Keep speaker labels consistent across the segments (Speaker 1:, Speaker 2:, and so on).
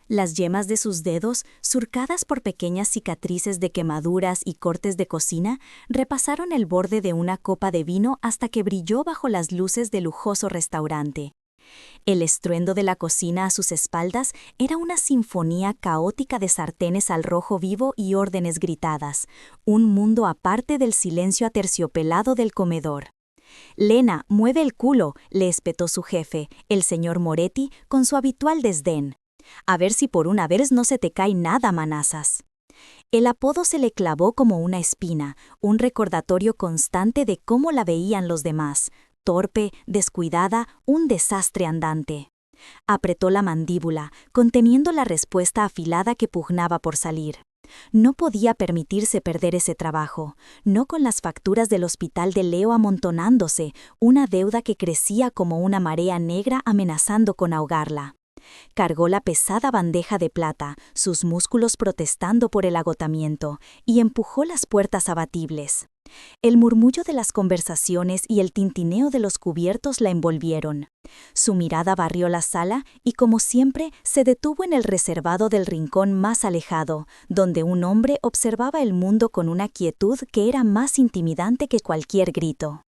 Speaker 1: Las yemas de sus dedos, surcadas por pequeñas cicatrices de quemaduras y cortes de cocina, repasaron el borde de una copa de vino hasta que brilló bajo las luces del lujoso restaurante. El estruendo de la cocina a sus espaldas era una sinfonía caótica de sartenes al rojo vivo y órdenes gritadas, un mundo aparte del silencio aterciopelado del comedor. «Lena, mueve el culo», le espetó su jefe, el señor Moretti, con su habitual desdén. «A ver si por una vez no se te cae nada, manazas». El apodo se le clavó como una espina, un recordatorio constante de cómo la veían los demás, torpe, descuidada, un desastre andante. Apretó la mandíbula, conteniendo la respuesta afilada que pugnaba por salir. No podía permitirse perder ese trabajo, no con las facturas del hospital de Leo amontonándose, una deuda que crecía como una marea negra amenazando con ahogarla. Cargó la pesada bandeja de plata, sus músculos protestando por el agotamiento, y empujó las puertas abatibles. El murmullo de las conversaciones y el tintineo de los cubiertos la envolvieron. Su mirada barrió la sala y, como siempre, se detuvo en el reservado del rincón más alejado, donde un hombre observaba el mundo con una quietud que era más intimidante que cualquier grito.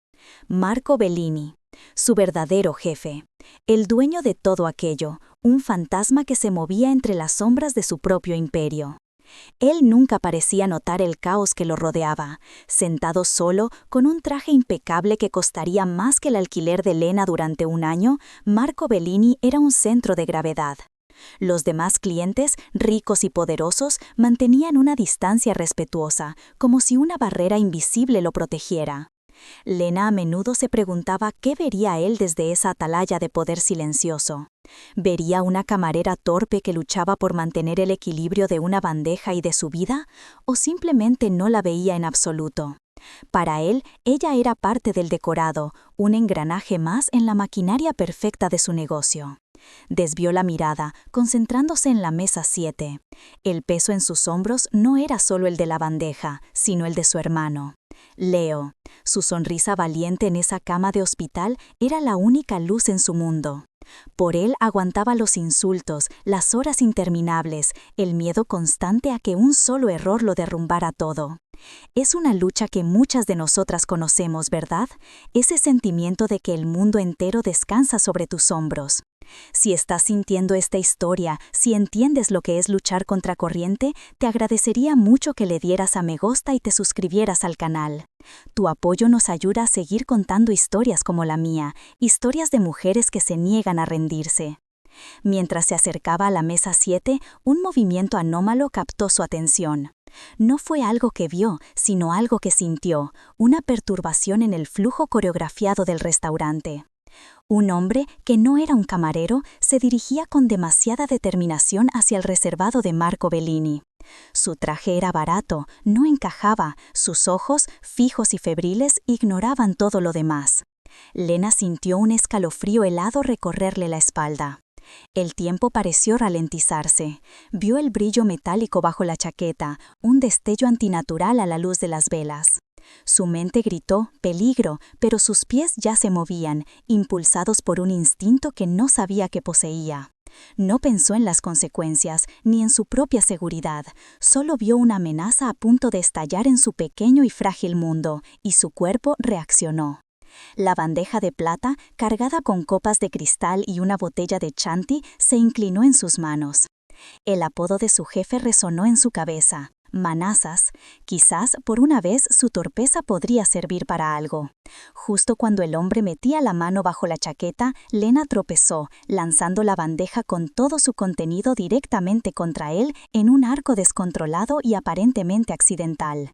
Speaker 1: Marco Bellini, su verdadero jefe, el dueño de todo aquello, un fantasma que se movía entre las sombras de su propio imperio. Él nunca parecía notar el caos que lo rodeaba, sentado solo, con un traje impecable que costaría más que el alquiler de Lena durante un año. Marco Bellini era un centro de gravedad. Los demás clientes, ricos y poderosos, mantenían una distancia respetuosa, como si una barrera invisible lo protegiera. Lena a menudo se preguntaba qué vería él desde esa atalaya de poder silencioso. ¿Vería una camarera torpe que luchaba por mantener el equilibrio de una bandeja y de su vida? ¿O simplemente no la veía en absoluto? Para él, ella era parte del decorado, un engranaje más en la maquinaria perfecta de su negocio. Desvió la mirada, concentrándose en la mesa 7. El peso en sus hombros no era solo el de la bandeja, sino el de su hermano. Leo, su sonrisa valiente en esa cama de hospital, era la única luz en su mundo. Por él aguantaba los insultos, las horas interminables, el miedo constante a que un solo error lo derrumbara todo. Es una lucha que muchas de nosotras conocemos, ¿verdad? Ese sentimiento de que el mundo entero descansa sobre tus hombros. Si estás sintiendo esta historia, si entiendes lo que es luchar contra corriente, te agradecería mucho que le dieras a me gusta y te suscribieras al canal. Tu apoyo nos ayuda a seguir contando historias como la mía, historias de mujeres que se niegan a rendirse. Mientras se acercaba a la mesa 7, un movimiento anómalo captó su atención. No fue algo que vio, sino algo que sintió, una perturbación en el flujo coreografiado del restaurante. Un hombre, que no era un camarero, se dirigía con demasiada determinación hacia el reservado de Marco Bellini. Su traje era barato, no encajaba, sus ojos, fijos y febriles, ignoraban todo lo demás. Lena sintió un escalofrío helado recorrerle la espalda. El tiempo pareció ralentizarse. Vio el brillo metálico bajo la chaqueta, un destello antinatural a la luz de las velas. Su mente gritó «peligro», pero sus pies ya se movían, impulsados por un instinto que no sabía que poseía. No pensó en las consecuencias, ni en su propia seguridad. Solo vio una amenaza a punto de estallar en su pequeño y frágil mundo, y su cuerpo reaccionó. La bandeja de plata, cargada con copas de cristal y una botella de Chianti, se inclinó en sus manos. El apodo de su jefe resonó en su cabeza. Manazas. Quizás, por una vez, su torpeza podría servir para algo. Justo cuando el hombre metía la mano bajo la chaqueta, Lena tropezó, lanzando la bandeja con todo su contenido directamente contra él en un arco descontrolado y aparentemente accidental.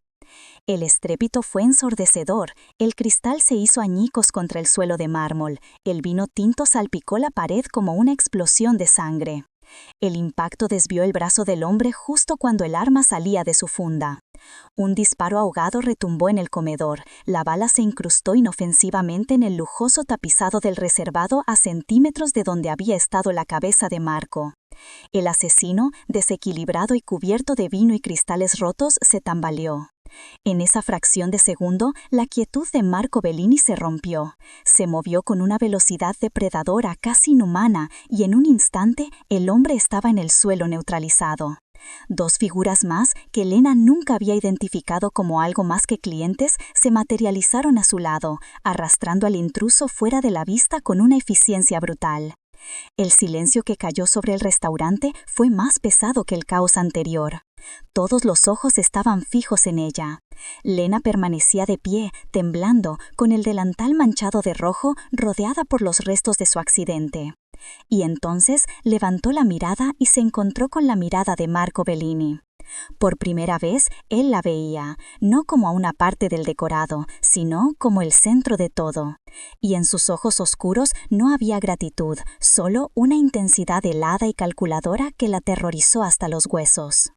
Speaker 1: El estrépito fue ensordecedor, el cristal se hizo añicos contra el suelo de mármol, el vino tinto salpicó la pared como una explosión de sangre. El impacto desvió el brazo del hombre justo cuando el arma salía de su funda. Un disparo ahogado retumbó en el comedor, la bala se incrustó inofensivamente en el lujoso tapizado del reservado a centímetros de donde había estado la cabeza de Marco. El asesino, desequilibrado y cubierto de vino y cristales rotos, se tambaleó. En esa fracción de segundo, la quietud de Marco Bellini se rompió. Se movió con una velocidad depredadora casi inhumana y en un instante el hombre estaba en el suelo neutralizado. Dos figuras más, que Elena nunca había identificado como algo más que clientes, se materializaron a su lado, arrastrando al intruso fuera de la vista con una eficiencia brutal. El silencio que cayó sobre el restaurante fue más pesado que el caos anterior. Todos los ojos estaban fijos en ella. Lena permanecía de pie, temblando, con el delantal manchado de rojo, rodeada por los restos de su accidente. Y entonces levantó la mirada y se encontró con la mirada de Marco Bellini. Por primera vez, él la veía, no como a una parte del decorado, sino como el centro de todo. Y en sus ojos oscuros no había gratitud, solo una intensidad helada y calculadora que la aterrorizó hasta los huesos.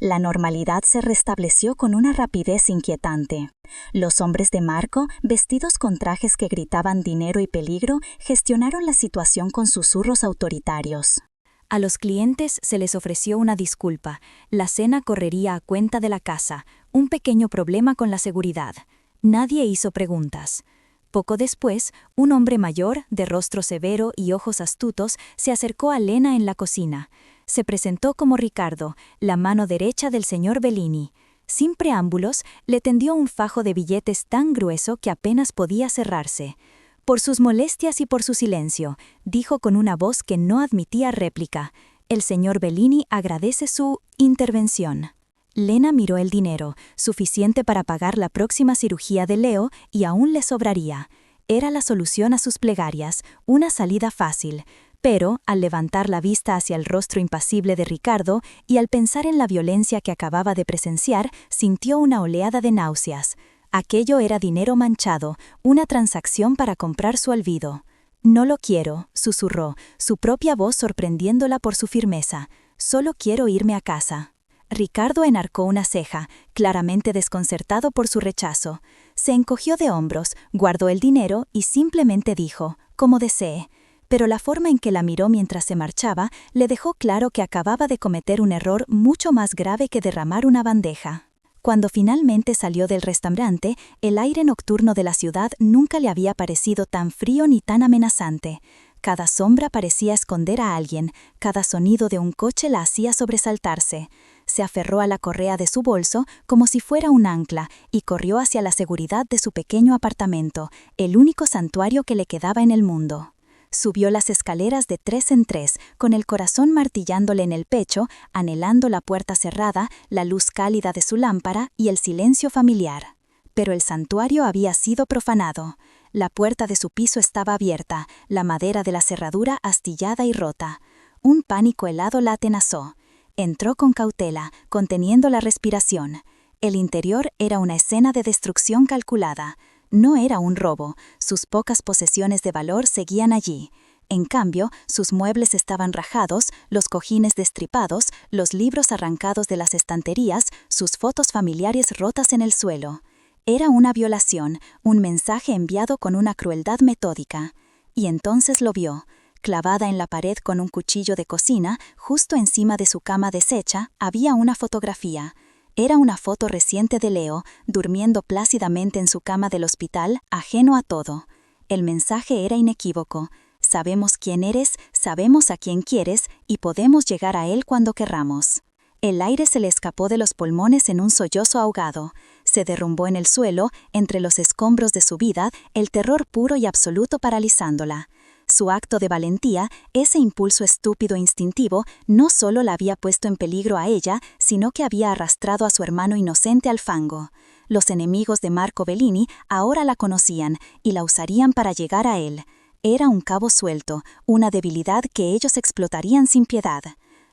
Speaker 1: La normalidad se restableció con una rapidez inquietante. Los hombres de Marco, vestidos con trajes que gritaban dinero y peligro, gestionaron la situación con susurros autoritarios. A los clientes se les ofreció una disculpa. La cena correría a cuenta de la casa, un pequeño problema con la seguridad. Nadie hizo preguntas. Poco después, un hombre mayor, de rostro severo y ojos astutos, se acercó a Lena en la cocina. Se presentó como Ricardo, la mano derecha del señor Bellini. Sin preámbulos, le tendió un fajo de billetes tan grueso que apenas podía cerrarse. «Por sus molestias y por su silencio», dijo con una voz que no admitía réplica. «El señor Bellini agradece su intervención». Lena miró el dinero, suficiente para pagar la próxima cirugía de Leo, y aún le sobraría. Era la solución a sus plegarias, una salida fácil. Pero, al levantar la vista hacia el rostro impasible de Ricardo y al pensar en la violencia que acababa de presenciar, sintió una oleada de náuseas. Aquello era dinero manchado, una transacción para comprar su olvido. «No lo quiero», susurró, su propia voz sorprendiéndola por su firmeza. «Solo quiero irme a casa». Ricardo enarcó una ceja, claramente desconcertado por su rechazo. Se encogió de hombros, guardó el dinero y simplemente dijo, «Como desee». Pero la forma en que la miró mientras se marchaba le dejó claro que acababa de cometer un error mucho más grave que derramar una bandeja. Cuando finalmente salió del restaurante, el aire nocturno de la ciudad nunca le había parecido tan frío ni tan amenazante. Cada sombra parecía esconder a alguien, cada sonido de un coche la hacía sobresaltarse. Se aferró a la correa de su bolso como si fuera un ancla y corrió hacia la seguridad de su pequeño apartamento, el único santuario que le quedaba en el mundo. Subió las escaleras de 3 en 3, con el corazón martillándole en el pecho, anhelando la puerta cerrada, la luz cálida de su lámpara y el silencio familiar. Pero el santuario había sido profanado. La puerta de su piso estaba abierta, la madera de la cerradura astillada y rota. Un pánico helado la atenazó. Entró con cautela, conteniendo la respiración. El interior era una escena de destrucción calculada. No era un robo, sus pocas posesiones de valor seguían allí. En cambio, sus muebles estaban rajados, los cojines destripados, los libros arrancados de las estanterías, sus fotos familiares rotas en el suelo. Era una violación, un mensaje enviado con una crueldad metódica. Y entonces lo vio. Clavada en la pared con un cuchillo de cocina, justo encima de su cama deshecha, había una fotografía. Era una foto reciente de Leo, durmiendo plácidamente en su cama del hospital, ajeno a todo. El mensaje era inequívoco. Sabemos quién eres, sabemos a quién quieres y podemos llegar a él cuando querramos. El aire se le escapó de los pulmones en un sollozo ahogado. Se derrumbó en el suelo, entre los escombros de su vida, el terror puro y absoluto paralizándola. Su acto de valentía, ese impulso estúpido e instintivo, no solo la había puesto en peligro a ella, sino que había arrastrado a su hermano inocente al fango. Los enemigos de Marco Bellini ahora la conocían y la usarían para llegar a él. Era un cabo suelto, una debilidad que ellos explotarían sin piedad.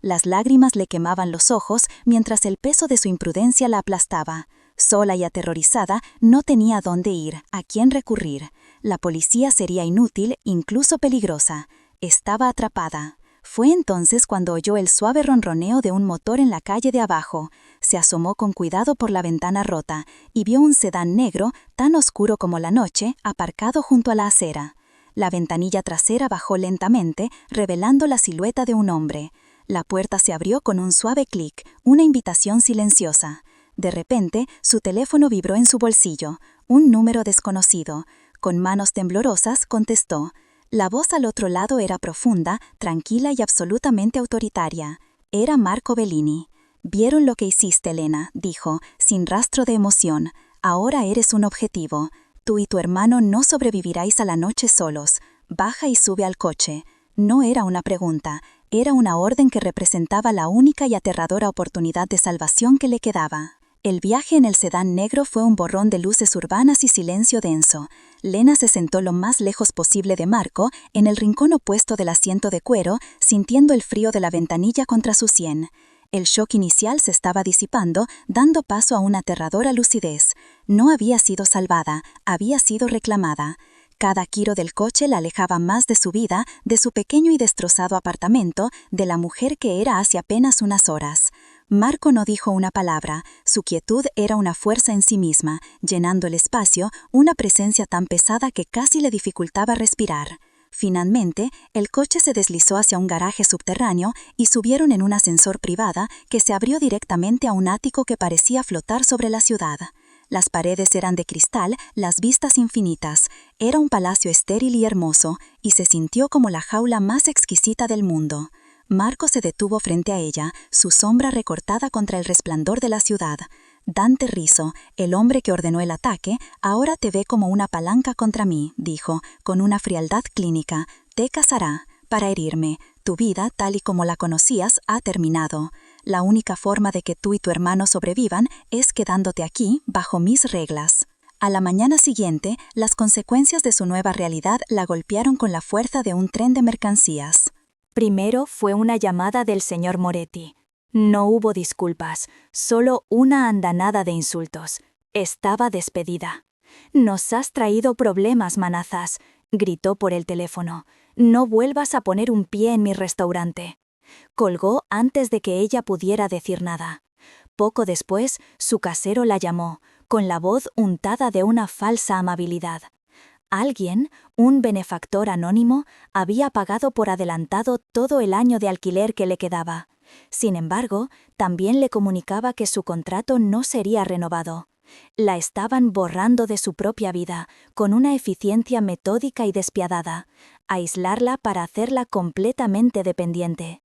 Speaker 1: Las lágrimas le quemaban los ojos mientras el peso de su imprudencia la aplastaba. Sola y aterrorizada, no tenía a dónde ir, a quién recurrir. La policía sería inútil, incluso peligrosa. Estaba atrapada. Fue entonces cuando oyó el suave ronroneo de un motor en la calle de abajo. Se asomó con cuidado por la ventana rota y vio un sedán negro, tan oscuro como la noche, aparcado junto a la acera. La ventanilla trasera bajó lentamente, revelando la silueta de un hombre. La puerta se abrió con un suave clic, una invitación silenciosa.
Speaker 2: De repente, su teléfono vibró en su bolsillo. Un número desconocido. Con manos temblorosas, contestó. La voz al otro lado era profunda, tranquila y absolutamente autoritaria. Era Marco Bellini. «Vieron lo que hiciste, Elena», dijo, sin rastro de emoción. «Ahora eres un objetivo. Tú y tu hermano no sobreviviráis a la noche solos. Baja y sube al coche». No era una pregunta, era una orden que representaba la única y aterradora oportunidad de salvación que le quedaba. El viaje en el sedán negro fue un borrón de luces urbanas y silencio denso. Lena se sentó lo más lejos posible de Marco, en el rincón opuesto del asiento de cuero, sintiendo el frío de la ventanilla contra su sien. El shock inicial se estaba disipando, dando paso a una aterradora lucidez. No había sido salvada, había sido reclamada. Cada giro del coche la alejaba más de su vida, de su pequeño y destrozado apartamento, de la mujer que era hace apenas unas horas. Marco no dijo una palabra. Su quietud era una fuerza en sí misma, llenando el espacio, una presencia tan pesada que casi le dificultaba respirar. Finalmente, el coche se deslizó hacia un garaje subterráneo y subieron en un ascensor privada que se abrió directamente a un ático que parecía flotar sobre la ciudad. Las paredes eran de cristal, las vistas infinitas. Era un palacio estéril y hermoso, y se sintió como la jaula más exquisita del mundo. Marco se detuvo frente a ella, su sombra recortada contra el resplandor de la ciudad. Dante Rizzo, el hombre que ordenó el ataque, ahora te ve como una palanca contra mí, dijo, con una frialdad clínica. Te cazará, para herirme. Tu vida, tal y como la conocías, ha terminado. La única forma de que tú y tu hermano sobrevivan es quedándote aquí, bajo mis reglas. A la mañana siguiente, las consecuencias de su nueva realidad la golpearon con la fuerza de un tren de mercancías.
Speaker 1: Primero fue una llamada del señor Moretti. No hubo disculpas, solo una andanada de insultos. Estaba despedida. «Nos has traído problemas, Manazas», gritó por el teléfono. «No vuelvas a poner un pie en mi restaurante». Colgó antes de que ella pudiera decir nada. Poco después, su casero la llamó, con la voz untada de una falsa amabilidad. Alguien, un benefactor anónimo, había pagado por adelantado todo el año de alquiler que le quedaba. Sin embargo, también le comunicaba que su contrato no sería renovado. La estaban borrando de su propia vida, con una eficiencia metódica y despiadada, aislarla para hacerla completamente dependiente.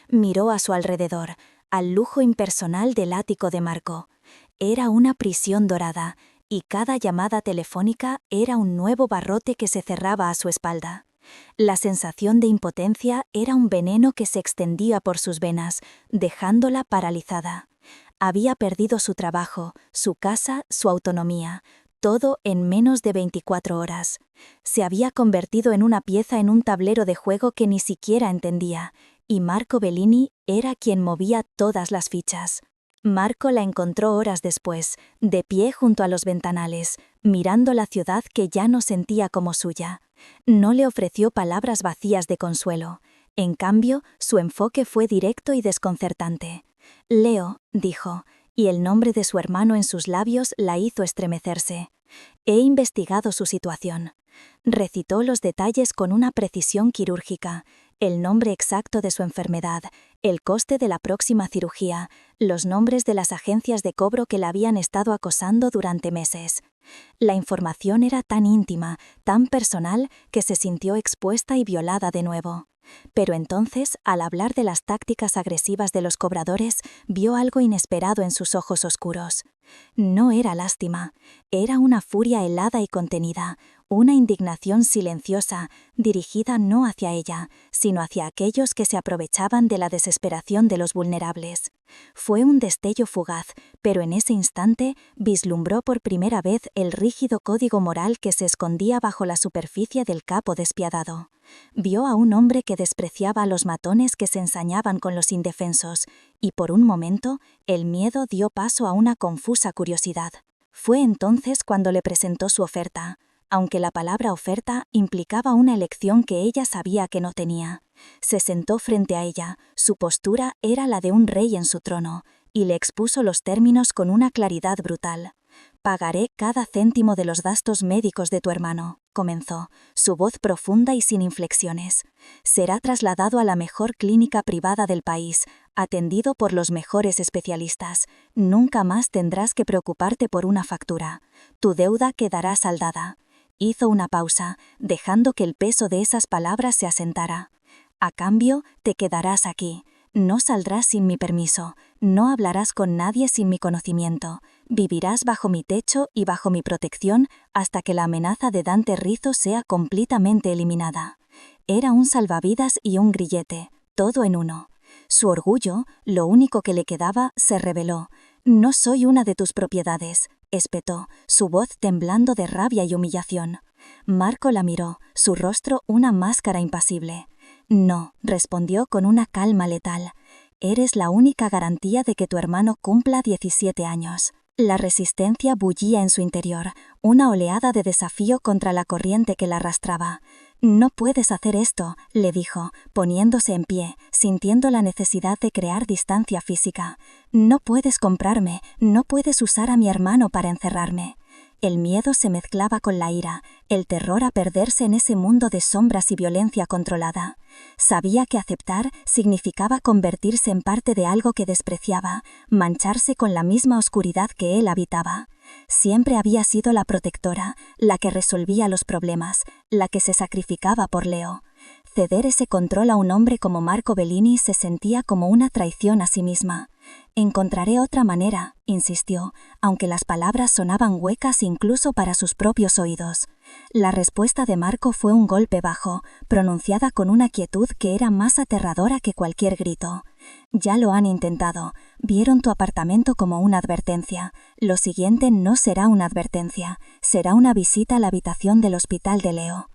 Speaker 1: Miró a su alrededor, al lujo impersonal del ático de Marco. Era una prisión dorada, y cada llamada telefónica era un nuevo barrote que se cerraba a su espalda. La sensación de impotencia era un veneno que se extendía por sus venas, dejándola paralizada. Había perdido su trabajo, su casa, su autonomía, todo en menos de 24 horas. Se había convertido en una pieza en un tablero de juego que ni siquiera entendía, y Marco Bellini era quien movía todas las fichas. Marco la encontró horas después, de pie junto a los ventanales, mirando la ciudad que ya no sentía como suya. No le ofreció palabras vacías de consuelo. En cambio, su enfoque fue directo y desconcertante. «Leo», dijo, y el nombre de su hermano en sus labios la hizo estremecerse. «He investigado su situación». Recitó los detalles con una precisión quirúrgica, el nombre exacto de su enfermedad, el coste de la próxima cirugía, los nombres de las agencias de cobro que la habían estado acosando durante meses. La información era tan íntima, tan personal, que se sintió expuesta y violada de nuevo. Pero entonces, al hablar de las tácticas agresivas de los cobradores, vio algo inesperado en sus ojos oscuros. No era lástima, era una furia helada y contenida, una indignación silenciosa, dirigida no hacia ella, sino hacia aquellos que se aprovechaban de la desesperación de los vulnerables. Fue un destello fugaz, pero en ese instante vislumbró por primera vez el rígido código moral que se escondía bajo la superficie del capo despiadado. Vio a un hombre que despreciaba a los matones que se ensañaban con los indefensos, y por un momento el miedo dio paso a una confusa curiosidad. Fue entonces cuando le presentó su oferta, aunque la palabra oferta implicaba una elección que ella sabía que no tenía. Se sentó frente a ella, su postura era la de un rey en su trono, y le expuso los términos con una claridad brutal. «Pagaré cada céntimo de los gastos médicos de tu hermano».
Speaker 2: comenzó, su voz profunda y sin inflexiones. Será trasladado a la mejor clínica privada del país, atendido por los mejores especialistas. Nunca más tendrás que preocuparte por una factura. Tu deuda quedará saldada. Hizo una pausa, dejando que el peso de esas palabras se asentara. A cambio, te quedarás aquí. No saldrás sin mi permiso, no hablarás con nadie sin mi conocimiento, vivirás bajo mi techo y bajo mi protección hasta que la amenaza de Dante Rizzo sea completamente eliminada. Era un salvavidas y un grillete, todo en uno. Su orgullo, lo único que le quedaba, se rebeló. No soy una de tus propiedades, espetó, su voz temblando de rabia y humillación. Marco la miró, su rostro una máscara impasible. No, respondió con una calma letal. Eres la única garantía de que tu hermano cumpla 17 años. La resistencia bullía en su interior, una oleada de desafío contra la corriente que la arrastraba. No puedes hacer esto, le dijo, poniéndose en pie, sintiendo la necesidad de crear distancia física. No puedes comprarme, no puedes usar a mi hermano para encerrarme. El miedo se mezclaba con la ira, el terror a perderse en ese mundo de sombras y violencia controlada. Sabía que aceptar significaba convertirse en parte de algo que despreciaba, mancharse con la misma oscuridad que él habitaba. Siempre había sido la protectora, la que resolvía los problemas, la que se sacrificaba por Leo. Ceder ese control a un hombre como Marco Bellini se sentía como una traición a sí misma. Encontraré otra manera, insistió, aunque las palabras sonaban huecas incluso para sus propios oídos. La respuesta de Marco fue un golpe bajo, pronunciada con una quietud que era más aterradora que cualquier grito. Ya lo han intentado, vieron tu apartamento como una advertencia. Lo siguiente no será una advertencia, será una visita a la habitación del hospital de Leo.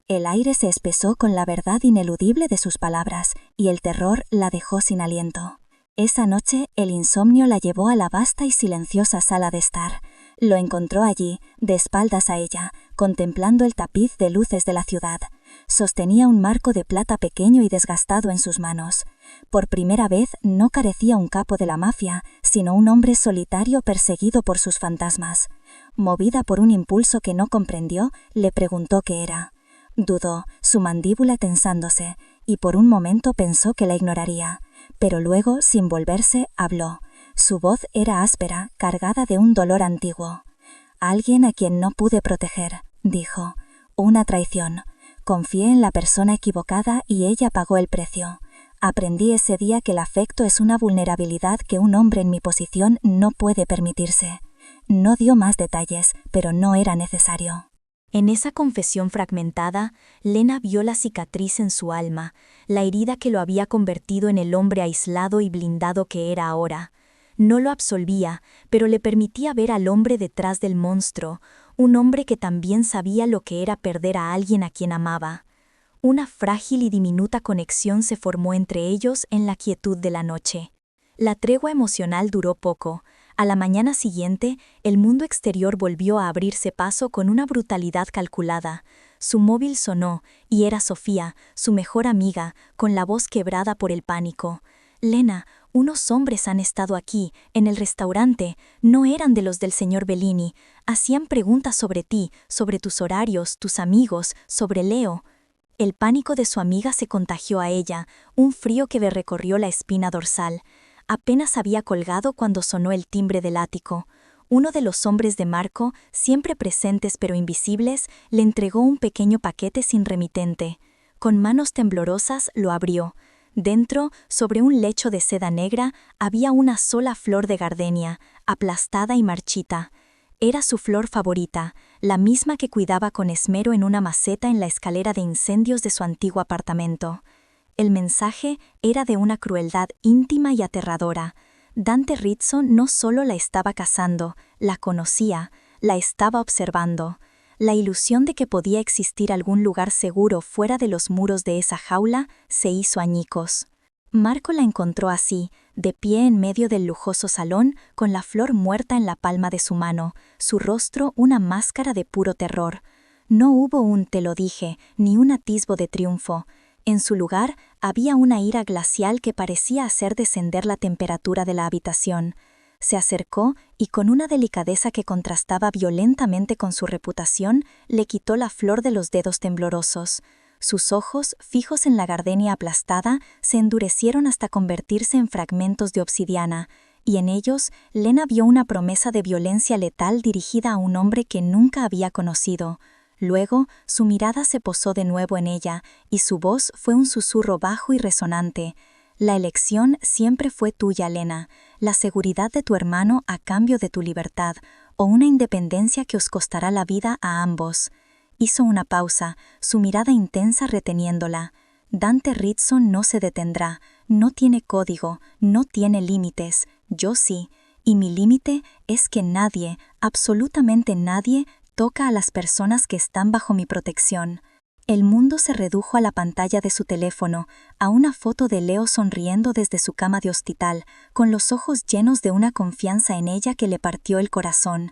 Speaker 2: El aire se espesó con la verdad ineludible de sus palabras, y el terror la dejó sin aliento. Esa noche, el insomnio la llevó a la vasta y silenciosa sala de estar. Lo encontró allí, de espaldas a ella, contemplando el tapiz de luces de la ciudad. Sostenía un marco de plata pequeño y desgastado en sus manos. Por primera vez no carecía un capo de la mafia, sino un hombre solitario perseguido por sus fantasmas. Movida por un impulso que no comprendió, le preguntó qué era. Dudó, su mandíbula tensándose, y por un momento pensó que la ignoraría. Pero luego, sin volverse, habló. Su voz era áspera, cargada de un dolor antiguo. Alguien a quien no pude proteger, dijo. Una traición. Confié en la persona equivocada y ella pagó el precio. Aprendí ese día que el afecto es una vulnerabilidad que un hombre en mi posición no puede permitirse. No dio más detalles, pero no era necesario.
Speaker 1: En esa confesión fragmentada, Lena vio la cicatriz en su alma, la herida que lo había convertido en el hombre aislado y blindado que era ahora. No lo absolvía, pero le permitía ver al hombre detrás del monstruo, un hombre que también sabía lo que era perder a alguien a quien amaba. Una frágil y diminuta conexión se formó entre ellos en la quietud de la noche. La tregua emocional duró poco. A la mañana siguiente, el mundo exterior volvió a abrirse paso con una brutalidad calculada. Su móvil sonó, y era Sofía, su mejor amiga, con la voz quebrada por el pánico. «Lena, unos hombres han estado aquí, en el restaurante. No eran de los del señor Bellini. Hacían preguntas sobre ti, sobre tus horarios, tus amigos, sobre Leo». El pánico de su amiga se contagió a ella, un frío que le recorrió la espina dorsal. Apenas había colgado cuando sonó el timbre del ático. Uno de los hombres de Marco, siempre presentes pero invisibles, le entregó un pequeño paquete sin remitente. Con manos temblorosas lo abrió. Dentro, sobre un lecho de seda negra, había una sola flor de gardenia, aplastada y marchita. Era su flor favorita, la misma que cuidaba con esmero en una maceta en la escalera de incendios de su antiguo apartamento. El mensaje era de una crueldad íntima y aterradora. Dante Rizzo no solo la estaba cazando, la conocía, la estaba observando. La ilusión de que podía existir algún lugar seguro fuera de los muros de esa jaula se hizo añicos. Marco la encontró así, de pie en medio del lujoso salón, con la flor muerta en la palma de su mano, su rostro una máscara de puro terror. No hubo un «te lo dije», ni un atisbo de triunfo. En su lugar, había una ira glacial que parecía hacer descender la temperatura de la habitación.
Speaker 2: Se acercó y con una delicadeza que contrastaba violentamente con su reputación, le quitó la flor de los dedos temblorosos. Sus ojos, fijos en la gardenia aplastada, se endurecieron hasta convertirse en fragmentos de obsidiana, y en ellos Lena vio una promesa de violencia letal dirigida a un hombre que nunca había conocido. Luego, su mirada se posó de nuevo en ella, y su voz fue un susurro bajo y resonante. La elección siempre fue tuya, Lena, la seguridad de tu hermano a cambio de tu libertad, o una independencia que os costará la vida a ambos. Hizo una pausa, su mirada intensa reteniéndola. Dante Ritson no se detendrá, no tiene código, no tiene límites, yo sí, y mi límite es que nadie, absolutamente nadie, toca a las personas que están bajo mi protección. El mundo se redujo a la pantalla de su teléfono, a una foto de Leo sonriendo desde su cama de hospital, con los ojos llenos de una confianza en ella que le partió el corazón.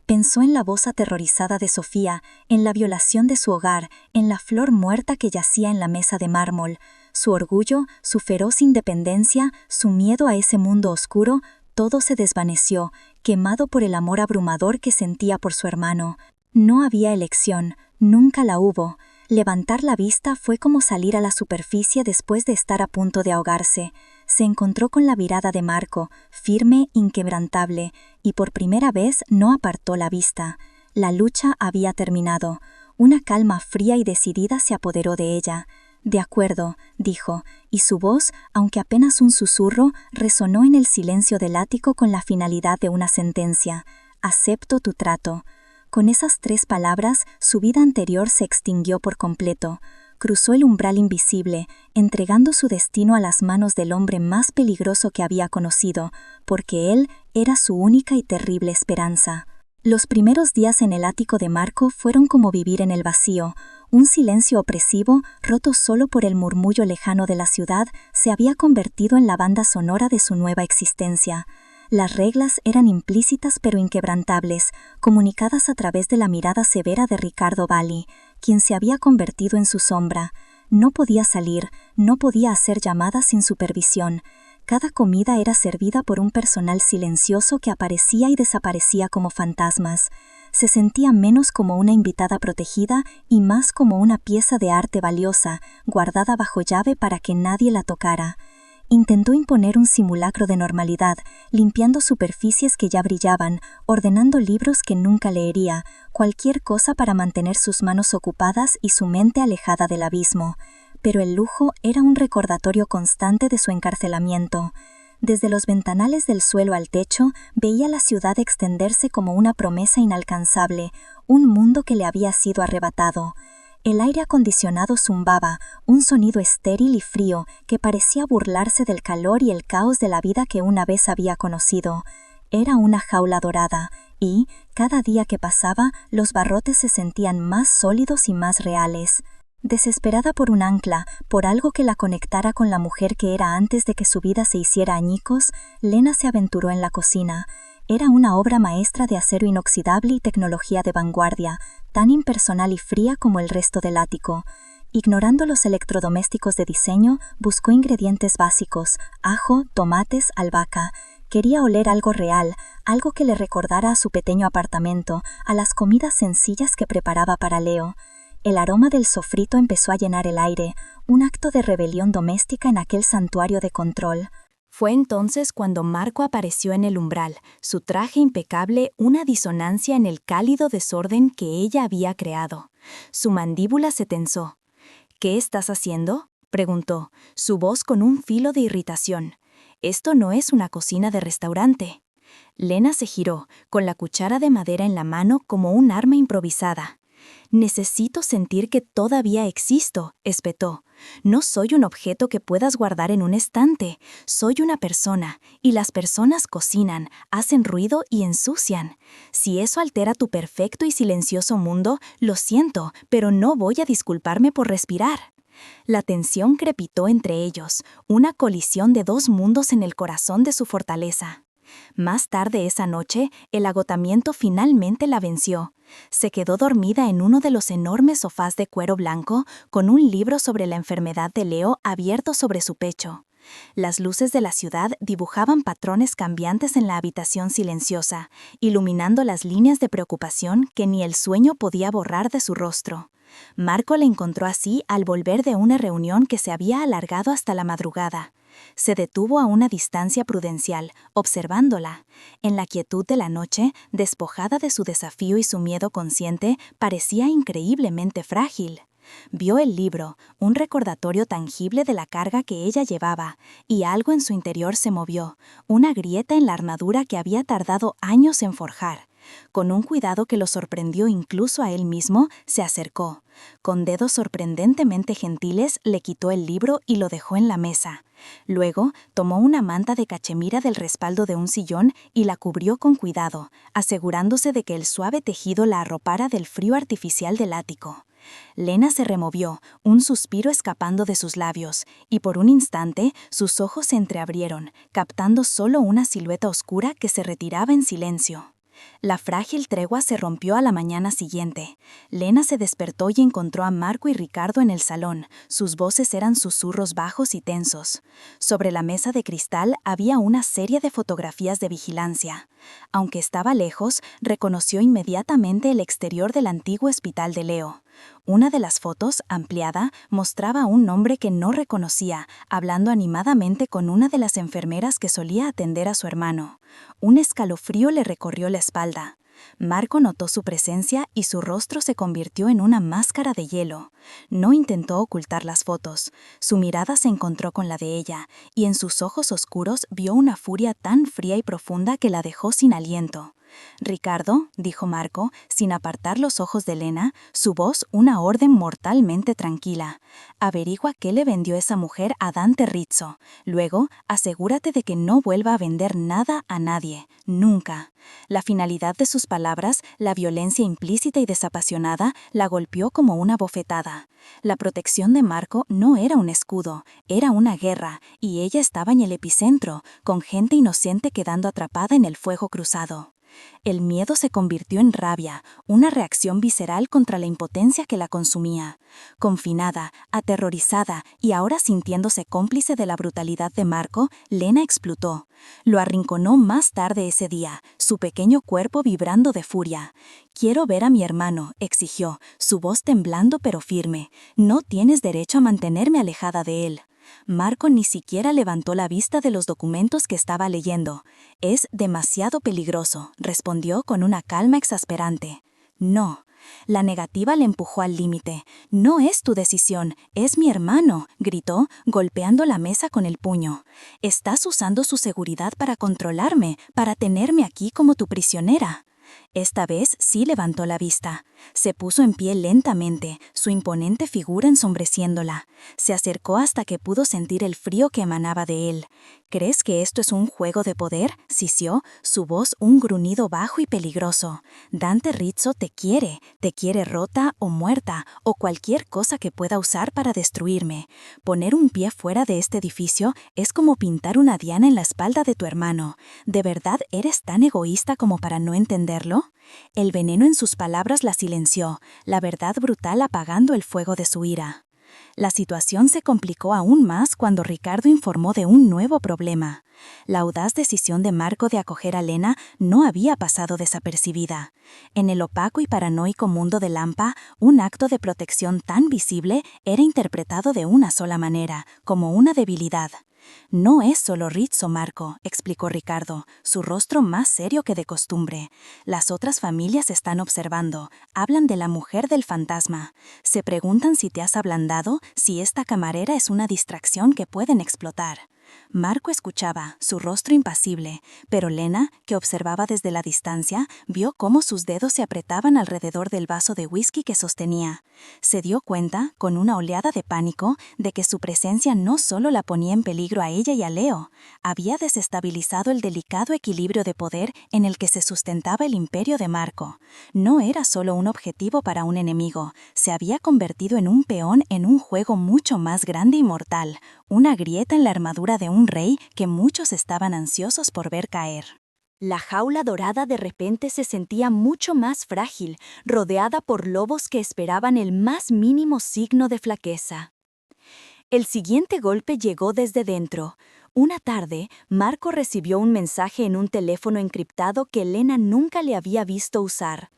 Speaker 2: Pensó en la voz aterrorizada de Sofía, en la violación de su hogar, en la flor muerta que yacía en la mesa de mármol. Su orgullo, su feroz independencia, su miedo a ese mundo oscuro, todo se desvaneció, quemado por el amor abrumador que sentía por su hermano. No había elección, nunca la hubo. Levantar la vista fue como salir a la superficie después de estar a punto de ahogarse. Se encontró con la mirada de Marco, firme, inquebrantable, y por primera vez no apartó la vista. La lucha había terminado. Una calma fría y decidida se apoderó de ella. «De acuerdo», dijo, y su voz, aunque apenas un susurro, resonó en el silencio del ático con la finalidad de una sentencia. «Acepto tu trato». Con esas 3 palabras, su vida anterior se extinguió por completo. Cruzó el umbral invisible, entregando su destino a las manos del hombre más peligroso que había conocido, porque él era su única y terrible esperanza. Los primeros días en el ático de Marco fueron como vivir en el vacío. Un silencio opresivo, roto solo por el murmullo lejano de la ciudad, se había convertido en la banda sonora de su nueva existencia. Las reglas eran implícitas pero inquebrantables, comunicadas a través de la mirada severa de Ricardo Valli, quien se había convertido en su sombra. No podía salir, no podía hacer llamadas sin supervisión. Cada comida era servida por un personal silencioso que aparecía y desaparecía como fantasmas. Se sentía menos como una invitada protegida y más como una pieza de arte valiosa, guardada bajo llave para que nadie la tocara. Intentó imponer un simulacro de normalidad, limpiando superficies que ya brillaban, ordenando libros que nunca leería, cualquier cosa para mantener sus manos ocupadas y su mente alejada del abismo. Pero el lujo era un recordatorio constante de su encarcelamiento. Desde los ventanales del suelo al techo, veía la ciudad extenderse como una promesa inalcanzable, un mundo que le había sido arrebatado. El aire acondicionado zumbaba, un sonido estéril y frío que parecía burlarse del calor y el caos de la vida que una vez había conocido. Era una jaula dorada, y, cada día que pasaba, los barrotes se sentían más sólidos y más reales. Desesperada por un ancla, por algo que la conectara con la mujer que era antes de que su vida se hiciera añicos, Lena se aventuró en la cocina. Era una obra maestra de acero inoxidable y tecnología de vanguardia, tan impersonal y fría como el resto del ático. Ignorando los electrodomésticos de diseño, buscó ingredientes básicos: ajo, tomates, albahaca. Quería oler algo real, algo que le recordara a su pequeño apartamento, a las comidas sencillas que preparaba para Leo. El aroma del sofrito empezó a llenar el aire, un acto de rebelión doméstica en aquel santuario de control.
Speaker 1: Fue entonces cuando Marco apareció en el umbral, su traje impecable una disonancia en el cálido desorden que ella había creado. Su mandíbula se tensó. «¿Qué estás haciendo?», preguntó, su voz con un filo de irritación. «Esto no es una cocina de restaurante». Lena se giró, con la cuchara de madera en la mano como un arma improvisada. «Necesito sentir que todavía existo», espetó. «No soy un objeto que puedas guardar en un estante. Soy una persona, y las personas cocinan, hacen ruido y ensucian. Si eso altera tu perfecto y silencioso mundo, lo siento, pero no voy a disculparme por respirar». La tensión crepitó entre ellos, una colisión de 2 mundos en el corazón de su fortaleza. Más tarde esa noche, el agotamiento finalmente la venció. Se quedó dormida en uno de los enormes sofás de cuero blanco, con un libro sobre la enfermedad de Leo abierto sobre su pecho. Las luces de la ciudad dibujaban patrones cambiantes en la habitación silenciosa, iluminando las líneas de preocupación que ni el sueño podía borrar de su rostro. Marco la encontró así al volver de una reunión que se había alargado hasta la madrugada. Se detuvo a una distancia prudencial, observándola. En la quietud de la noche, despojada de su desafío y su miedo consciente, parecía increíblemente frágil. Vio el libro, un recordatorio tangible de la carga que ella llevaba, y algo en su interior se movió, una grieta en la armadura que había tardado años en forjar. Con un cuidado que lo sorprendió incluso a él mismo, se acercó. Con dedos sorprendentemente gentiles, le quitó el libro y lo dejó en la mesa. Luego, tomó una manta de cachemira del respaldo de un sillón y la cubrió con cuidado, asegurándose de que el suave tejido la arropara del frío artificial del ático. Lena se removió, un suspiro escapando de sus labios, y por un instante sus ojos se entreabrieron, captando solo una silueta oscura que se retiraba en silencio. La frágil tregua se rompió a la mañana siguiente. Lena se despertó y encontró a Marco y Ricardo en el salón. Sus voces eran susurros bajos y tensos. Sobre la mesa de cristal había una serie de fotografías de vigilancia. Aunque estaba lejos, reconoció inmediatamente el exterior del antiguo hospital de Leo. Una de las fotos, ampliada, mostraba a un hombre que no reconocía, hablando animadamente con una de las enfermeras que solía atender a su hermano. Un escalofrío le recorrió la espalda. Marco notó su presencia y su rostro se convirtió en una máscara de hielo. No intentó ocultar las fotos. Su mirada se encontró con la de ella, y en sus ojos oscuros vio una furia tan fría y profunda que la dejó sin aliento. «Ricardo», dijo Marco, sin apartar los ojos de Lena, su voz una orden mortalmente tranquila. «Averigua qué le vendió esa mujer a Dante Rizzo. Luego, asegúrate de que no vuelva a vender nada a nadie. Nunca». La finalidad de sus palabras, la violencia implícita y desapasionada, la golpeó como una bofetada. La protección de Marco no era un escudo, era una guerra, y ella estaba en el epicentro, con gente inocente quedando atrapada en el fuego cruzado. El miedo se convirtió en rabia, una reacción visceral contra la impotencia que la consumía. Confinada, aterrorizada y ahora sintiéndose cómplice de la brutalidad de Marco, Lena explotó. Lo arrinconó más tarde ese día, su pequeño cuerpo vibrando de furia. «Quiero ver a mi hermano», exigió, su voz temblando pero firme. «No tienes derecho a mantenerme alejada de él». Marco ni siquiera levantó la vista de los documentos que estaba leyendo. «Es demasiado peligroso», respondió con una calma exasperante. «No». La negativa le empujó al límite. «No es tu decisión, es mi hermano», gritó, golpeando la mesa con el puño. «Estás usando su seguridad para controlarme, para tenerme aquí como tu prisionera». Esta vez sí levantó la vista. Se puso en pie lentamente, su imponente figura ensombreciéndola. Se acercó hasta que pudo sentir el frío que emanaba de él. «¿Crees que esto es un juego de poder?», sisió, su voz un gruñido bajo y peligroso. «Dante Rizzo te quiere rota o muerta, o cualquier cosa que pueda usar para destruirme. Poner un pie fuera de este edificio es como pintar una diana en la espalda de tu hermano. ¿De verdad eres tan egoísta como para no entenderlo?». El veneno en sus palabras la silenció, la verdad brutal apagando el fuego de su ira. La situación se complicó aún más cuando Ricardo informó de un nuevo problema. La audaz decisión de Marco de acoger a Lena no había pasado desapercibida. En el opaco y paranoico mundo de Lampa, un acto de protección tan visible era interpretado de una sola manera, como una debilidad. «No es solo Rizzo, Marco», explicó Ricardo, su rostro más serio que de costumbre. «Las otras familias están observando, hablan de la mujer del fantasma. Se preguntan si te has ablandado, si esta camarera es una distracción que pueden explotar». Marco escuchaba, su rostro impasible, pero Lena, que observaba desde la distancia, vio cómo sus dedos se apretaban alrededor del vaso de whisky que sostenía. Se dio cuenta, con una oleada de pánico, de que su presencia no solo la ponía en peligro a ella y a Leo, había desestabilizado el delicado equilibrio de poder en el que se sustentaba el imperio de Marco. No era solo un objetivo para un enemigo, se había convertido en un peón en un juego mucho más grande y mortal, una grieta en la armadura de un rey que muchos estaban ansiosos por ver caer. La jaula dorada de repente se sentía mucho más frágil, rodeada por lobos que esperaban el más mínimo signo de flaqueza. El siguiente golpe llegó desde dentro. Una tarde, Marco recibió un mensaje en un teléfono encriptado que Elena nunca le había visto usar.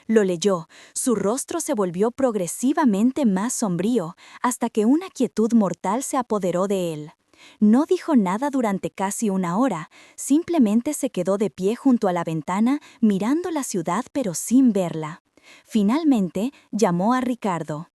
Speaker 1: Lo leyó, su rostro se volvió progresivamente más sombrío, hasta que una quietud mortal se apoderó de él. No dijo nada durante casi una hora, simplemente se quedó de pie junto a la ventana, mirando la ciudad pero sin verla. Finalmente, llamó a Ricardo.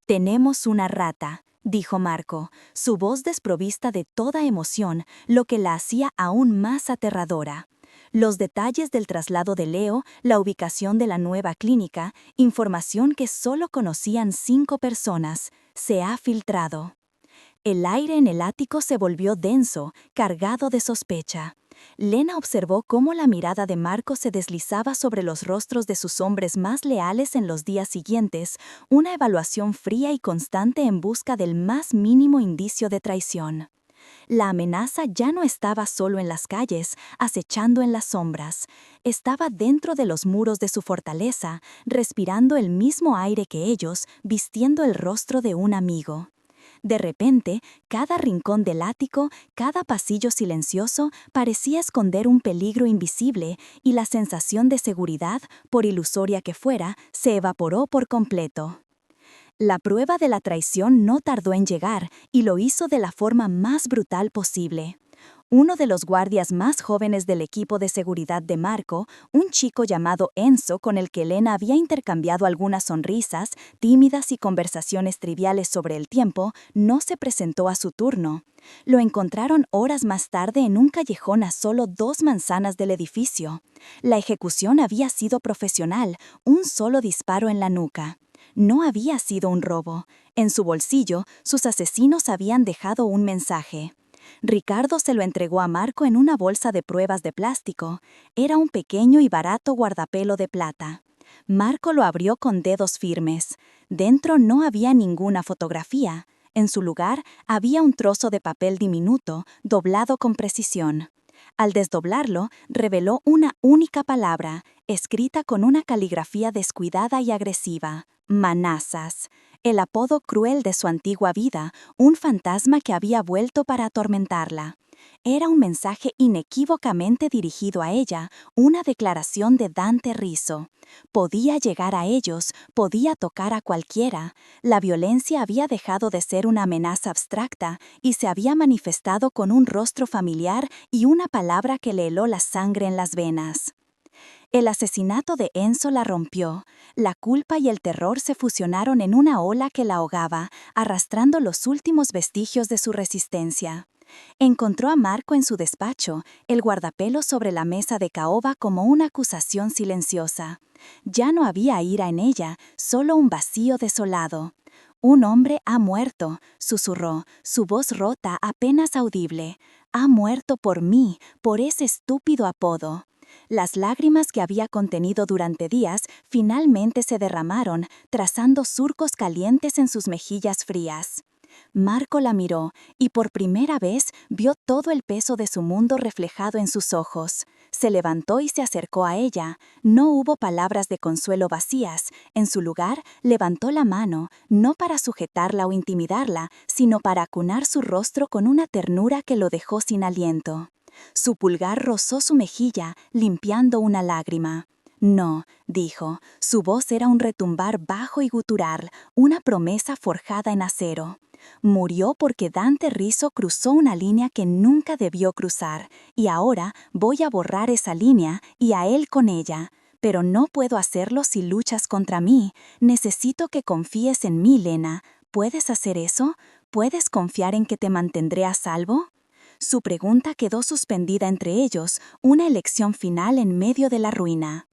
Speaker 1: «Tenemos una rata», dijo Marco, su voz desprovista de toda emoción, lo que la hacía aún más aterradora. Los detalles del traslado de Leo, la ubicación de la nueva clínica, información que solo conocían 5 personas, se ha filtrado. El aire en el ático se volvió denso, cargado de sospecha. Lena observó cómo la mirada de Marco se deslizaba sobre los rostros de sus hombres más leales en los días siguientes, una evaluación fría y constante en busca del más mínimo indicio de traición. La amenaza ya no estaba solo en las calles, acechando en las sombras. Estaba dentro de los muros de su fortaleza, respirando el mismo aire que ellos, vistiendo el rostro de un amigo. De repente, cada rincón del ático, cada pasillo silencioso, parecía esconder un peligro invisible, y la sensación de seguridad, por ilusoria que fuera, se evaporó por completo. La prueba de la traición no tardó en llegar, y lo hizo de la forma más brutal posible. Uno de los guardias más jóvenes del equipo de seguridad de Marco, un chico llamado Enzo con el que Elena había intercambiado algunas sonrisas, tímidas y conversaciones triviales sobre el tiempo, no se presentó a su turno. Lo encontraron horas más tarde en un callejón a solo 2 manzanas del edificio. La ejecución había sido profesional, un solo disparo en la nuca. No había sido un robo. En su bolsillo, sus asesinos habían dejado un mensaje. Ricardo se lo entregó a Marco en una bolsa de pruebas de plástico. Era un pequeño y barato guardapelo de plata. Marco lo abrió con dedos firmes. Dentro no había ninguna fotografía. En su lugar había un trozo de papel diminuto, doblado con precisión. Al desdoblarlo, reveló una única palabra, escrita con una caligrafía descuidada y agresiva: Manazas. El apodo cruel de su antigua vida, un fantasma que había vuelto para atormentarla. Era un mensaje inequívocamente dirigido a ella, una declaración de Dante Rizzo. Podía llegar a ellos, podía tocar a cualquiera. La violencia había dejado de ser una amenaza abstracta y se había manifestado con un rostro familiar y una palabra que le heló la sangre en las venas. El asesinato de Enzo la rompió. La culpa y el terror se fusionaron en una ola que la ahogaba, arrastrando los últimos vestigios de su resistencia. Encontró a Marco en su despacho, el guardapelo sobre la mesa de caoba como una acusación silenciosa. Ya no había ira en ella, solo un vacío desolado. «Un hombre ha muerto», susurró, su voz rota apenas audible. «Ha muerto por mí, por ese estúpido apodo». Las lágrimas que había contenido durante días finalmente se derramaron, trazando surcos calientes en sus mejillas frías. Marco la miró, y por primera vez vio todo el peso de su mundo reflejado en sus ojos. Se levantó y se acercó a ella. No hubo palabras de consuelo vacías. En su lugar, levantó la mano, no para sujetarla o intimidarla, sino para acunar su rostro con una ternura que lo dejó sin aliento. Su pulgar rozó su mejilla, limpiando una lágrima. «No», dijo. Su voz era un retumbar bajo y gutural, una promesa forjada en acero. «Murió porque Dante Rizzo cruzó una línea que nunca debió cruzar, y ahora voy a borrar esa línea y a él con ella. Pero no puedo hacerlo si luchas contra mí. Necesito que confíes en mí, Lena. ¿Puedes hacer eso? ¿Puedes confiar en que te mantendré a salvo?» Su pregunta quedó suspendida entre ellos, una elección final en medio de la ruina.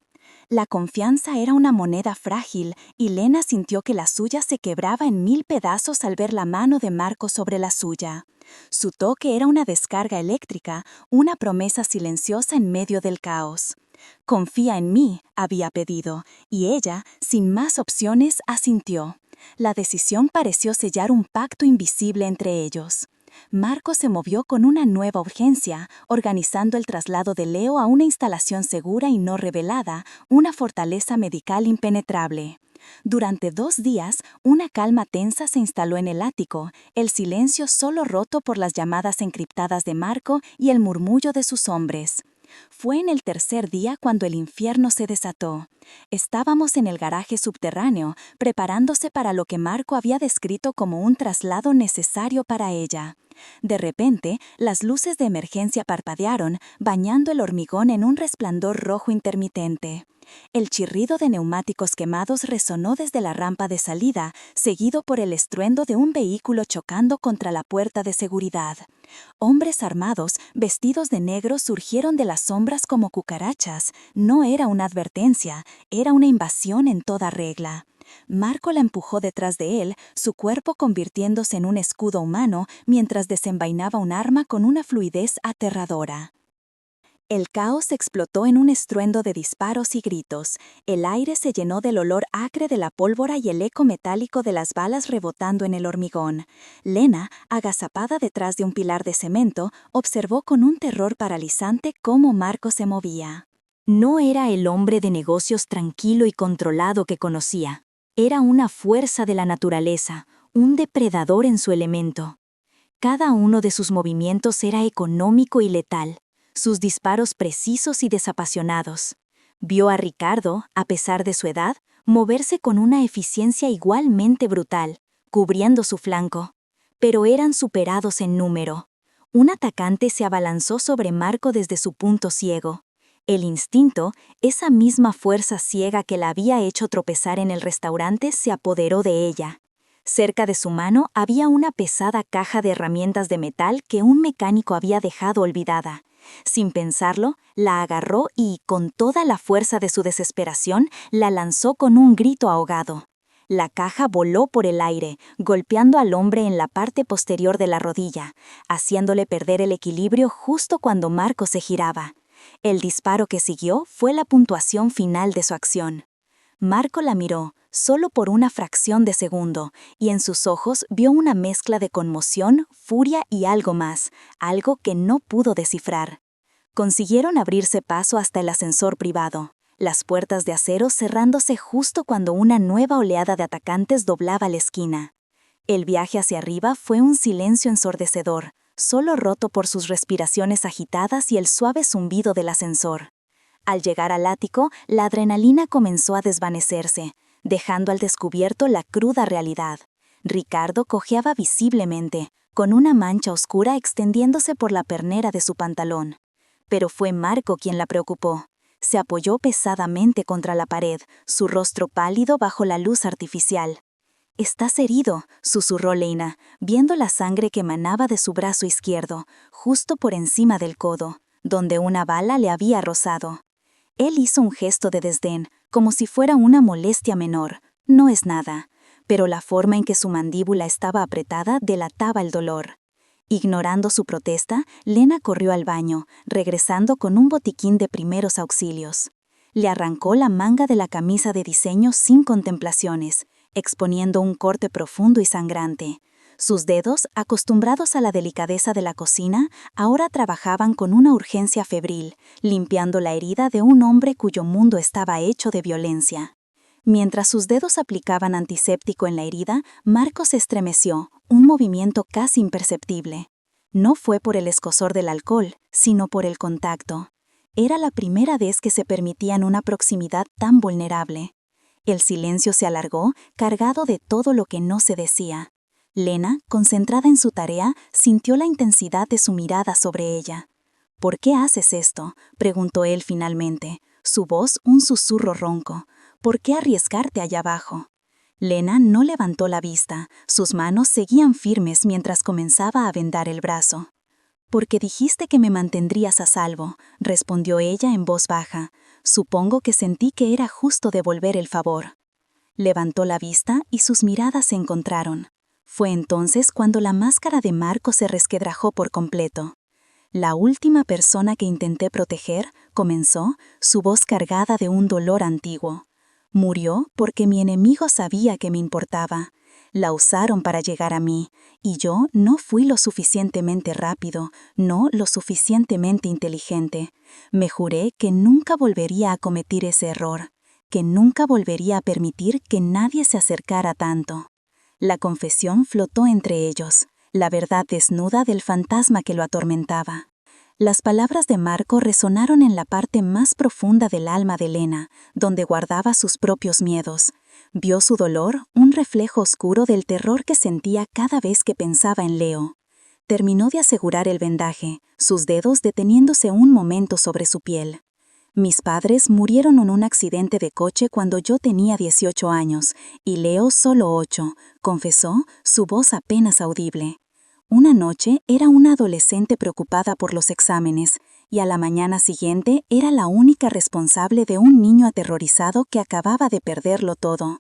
Speaker 1: La confianza era una moneda frágil, y Lena sintió que la suya se quebraba en 1000 pedazos al ver la mano de Marco sobre la suya. Su toque era una descarga eléctrica, una promesa silenciosa en medio del caos. «Confía en mí», había pedido, y ella, sin más opciones, asintió. La decisión pareció sellar un pacto invisible entre ellos. Marco se movió con una nueva urgencia, organizando el traslado de Leo a una instalación segura y no revelada, una fortaleza medical impenetrable.
Speaker 2: Durante 2 días, una calma tensa se instaló en el ático, el silencio solo roto por las llamadas encriptadas de Marco y el murmullo de sus hombres. Fue en el tercer día cuando el infierno se desató. Estábamos en el garaje subterráneo, preparándose para lo que Marco había descrito como un traslado necesario para ella. De repente, las luces de emergencia parpadearon, bañando el hormigón en un resplandor rojo intermitente. El chirrido de neumáticos quemados resonó desde la rampa de salida, seguido por el estruendo de un vehículo chocando contra la puerta de seguridad. Hombres armados, vestidos de negro, surgieron de las sombras como cucarachas. No era una advertencia, era una invasión en toda regla. Marco la empujó detrás de él, su cuerpo convirtiéndose en un escudo humano mientras desenvainaba un arma con una fluidez aterradora. El caos explotó en un estruendo de disparos y gritos. El aire se llenó del olor acre de la pólvora y el eco metálico de las balas rebotando en el hormigón. Lena, agazapada detrás de un pilar de cemento, observó con un terror paralizante cómo Marco se movía. No era el hombre de negocios tranquilo y controlado que conocía. Era una fuerza de la naturaleza, un depredador en su elemento. Cada uno de sus movimientos era económico y letal. Sus disparos precisos y desapasionados. Vio a Ricardo, a pesar de su edad, moverse con una eficiencia igualmente brutal, cubriendo su flanco. Pero eran superados en número. Un atacante se abalanzó sobre Marco desde su punto ciego. El instinto, esa misma fuerza ciega que la había hecho tropezar en el restaurante, se apoderó de ella. Cerca de su mano había una pesada caja de herramientas de metal que un mecánico había dejado olvidada. Sin pensarlo, la agarró y, con toda la fuerza de su desesperación, la lanzó con un grito ahogado. La caja voló por el aire, golpeando al hombre en la parte posterior de la rodilla, haciéndole perder el equilibrio justo cuando Marco se giraba. El disparo que siguió fue la puntuación final de su acción. Marco la miró, solo por una fracción de segundo, y en sus ojos vio una mezcla de conmoción, furia y algo más, algo que no pudo descifrar. Consiguieron abrirse paso hasta el ascensor privado, las puertas de acero cerrándose justo cuando una nueva oleada de atacantes doblaba la esquina. El viaje hacia arriba fue un silencio ensordecedor, solo roto por sus respiraciones agitadas y el suave zumbido del ascensor. Al llegar al ático, la adrenalina comenzó a desvanecerse, dejando al descubierto la cruda realidad. Ricardo cojeaba visiblemente, con una mancha oscura extendiéndose por la pernera de su pantalón. Pero fue Marco quien la preocupó. Se apoyó pesadamente contra la pared, su rostro pálido bajo la luz artificial. «Estás herido», susurró Lena, viendo la sangre que emanaba de su brazo izquierdo, justo por encima del codo, donde una bala le había rozado. Él hizo un gesto de desdén, como si fuera una molestia menor. No es nada, pero la forma en que su mandíbula estaba apretada delataba el dolor. Ignorando su protesta, Lena corrió al baño, regresando con un botiquín de primeros auxilios. Le arrancó la manga de la camisa de diseño sin contemplaciones, exponiendo un corte profundo y sangrante. Sus dedos, acostumbrados a la delicadeza de la cocina, ahora trabajaban con una urgencia febril, limpiando la herida de un hombre cuyo mundo estaba hecho de violencia. Mientras sus dedos aplicaban antiséptico en la herida, Marco se estremeció, un movimiento casi imperceptible. No fue por el escozor del alcohol, sino por el contacto. Era la primera vez que se permitían una proximidad tan vulnerable. El silencio se alargó, cargado de todo lo que no se decía. Lena, concentrada en su tarea, sintió la intensidad de su mirada sobre ella. «¿Por qué haces esto?», preguntó él finalmente, su voz un susurro ronco. «¿Por qué arriesgarte allá abajo?». Lena no levantó la vista, sus manos seguían firmes mientras comenzaba a vendar el brazo. «Porque dijiste que me mantendrías a salvo», respondió ella en voz baja. «Supongo que sentí que era justo devolver el favor». Levantó la vista y sus miradas se encontraron. Fue entonces cuando la máscara de Marco se resquebrajó por completo. «La última persona que intenté proteger», comenzó, su voz cargada de un dolor antiguo. «Murió porque mi enemigo sabía que me importaba. La usaron para llegar a mí, y yo no fui lo suficientemente rápido, no lo suficientemente inteligente. Me juré que nunca volvería a cometer ese error, que nunca volvería a permitir que nadie se acercara tanto. La confesión flotó entre ellos, la verdad desnuda del fantasma que lo atormentaba. Las palabras de Marco resonaron en la parte más profunda del alma de Lena, donde guardaba sus propios miedos. Vio su dolor, un reflejo oscuro del terror que sentía cada vez que pensaba en Leo. Terminó de asegurar el vendaje, sus dedos deteniéndose un momento sobre su piel. Mis padres murieron en un accidente de coche cuando yo tenía 18 años, y Leo solo 8, confesó, su voz apenas audible. Una noche era una adolescente preocupada por los exámenes, y a la mañana siguiente era la única responsable de un niño aterrorizado que acababa de perderlo todo.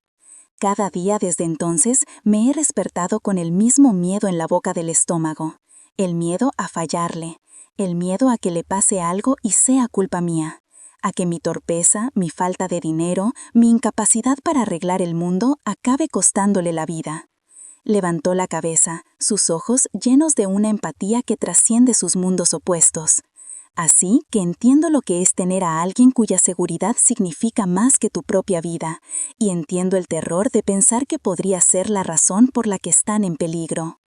Speaker 2: Cada día desde entonces me he despertado con el mismo miedo en la boca del estómago, el miedo a fallarle, el miedo a que le pase algo y sea culpa mía, a que mi torpeza, mi falta de dinero, mi incapacidad para arreglar el mundo acabe costándole la vida. Levantó la cabeza, sus ojos llenos de una empatía que trasciende sus mundos opuestos. Así que entiendo lo que es tener a alguien cuya seguridad significa más que tu propia vida, y entiendo el terror de pensar que podría ser la razón por la que están en peligro.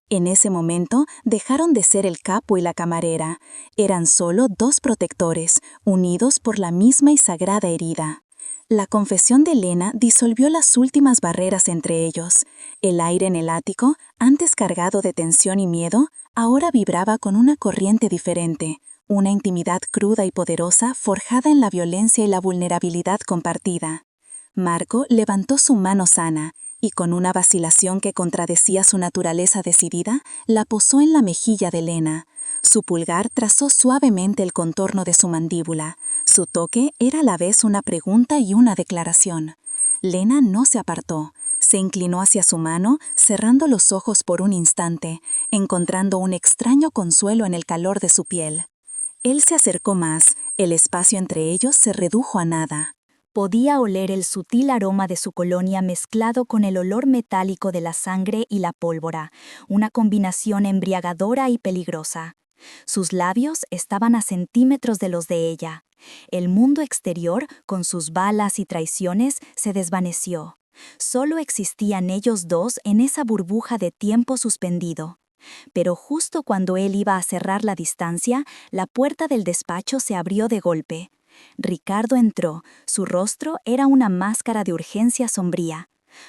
Speaker 2: En ese momento dejaron de ser el capo y la camarera, eran solo dos protectores, unidos por la misma y sagrada herida. La confesión de Lena disolvió las últimas barreras entre ellos. El aire en el ático, antes cargado de tensión y miedo, ahora vibraba con una corriente diferente, una intimidad cruda y poderosa forjada en la violencia y la vulnerabilidad compartida. Marco levantó su mano sana y, con una vacilación que contradecía su naturaleza decidida, la posó en la mejilla de Lena. Su pulgar trazó suavemente el contorno de su mandíbula. Su toque era a la vez una pregunta y una declaración. Lena no se apartó. Se inclinó hacia su mano, cerrando los ojos por un instante, encontrando un extraño consuelo en el calor de su piel. Él se acercó más, el espacio entre ellos se redujo a nada.
Speaker 1: Podía oler el sutil aroma de su colonia mezclado con el olor metálico de la sangre y la pólvora, una combinación embriagadora y peligrosa. Sus labios estaban a centímetros de los de ella. El mundo exterior, con sus balas y traiciones, se desvaneció. Solo existían ellos dos en esa burbuja de tiempo suspendido. Pero justo cuando él iba a cerrar la distancia, la puerta del despacho se abrió de golpe. Ricardo entró, su rostro era una máscara de urgencia sombría.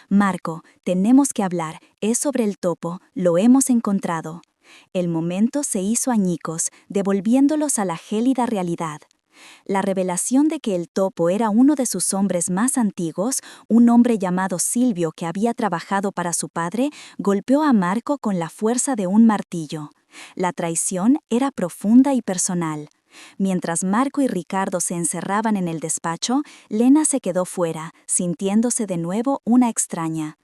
Speaker 1: «Marco, tenemos que hablar, es sobre el topo, lo hemos encontrado». El momento se hizo añicos, devolviéndolos a la gélida realidad. La revelación de que el topo era uno de sus hombres más antiguos, un hombre llamado Silvio que había trabajado para su padre, golpeó a Marco con la fuerza de un martillo. La traición era profunda y personal. Mientras Marco y Ricardo se encerraban en el despacho, Lena se quedó fuera, sintiéndose de nuevo una extraña.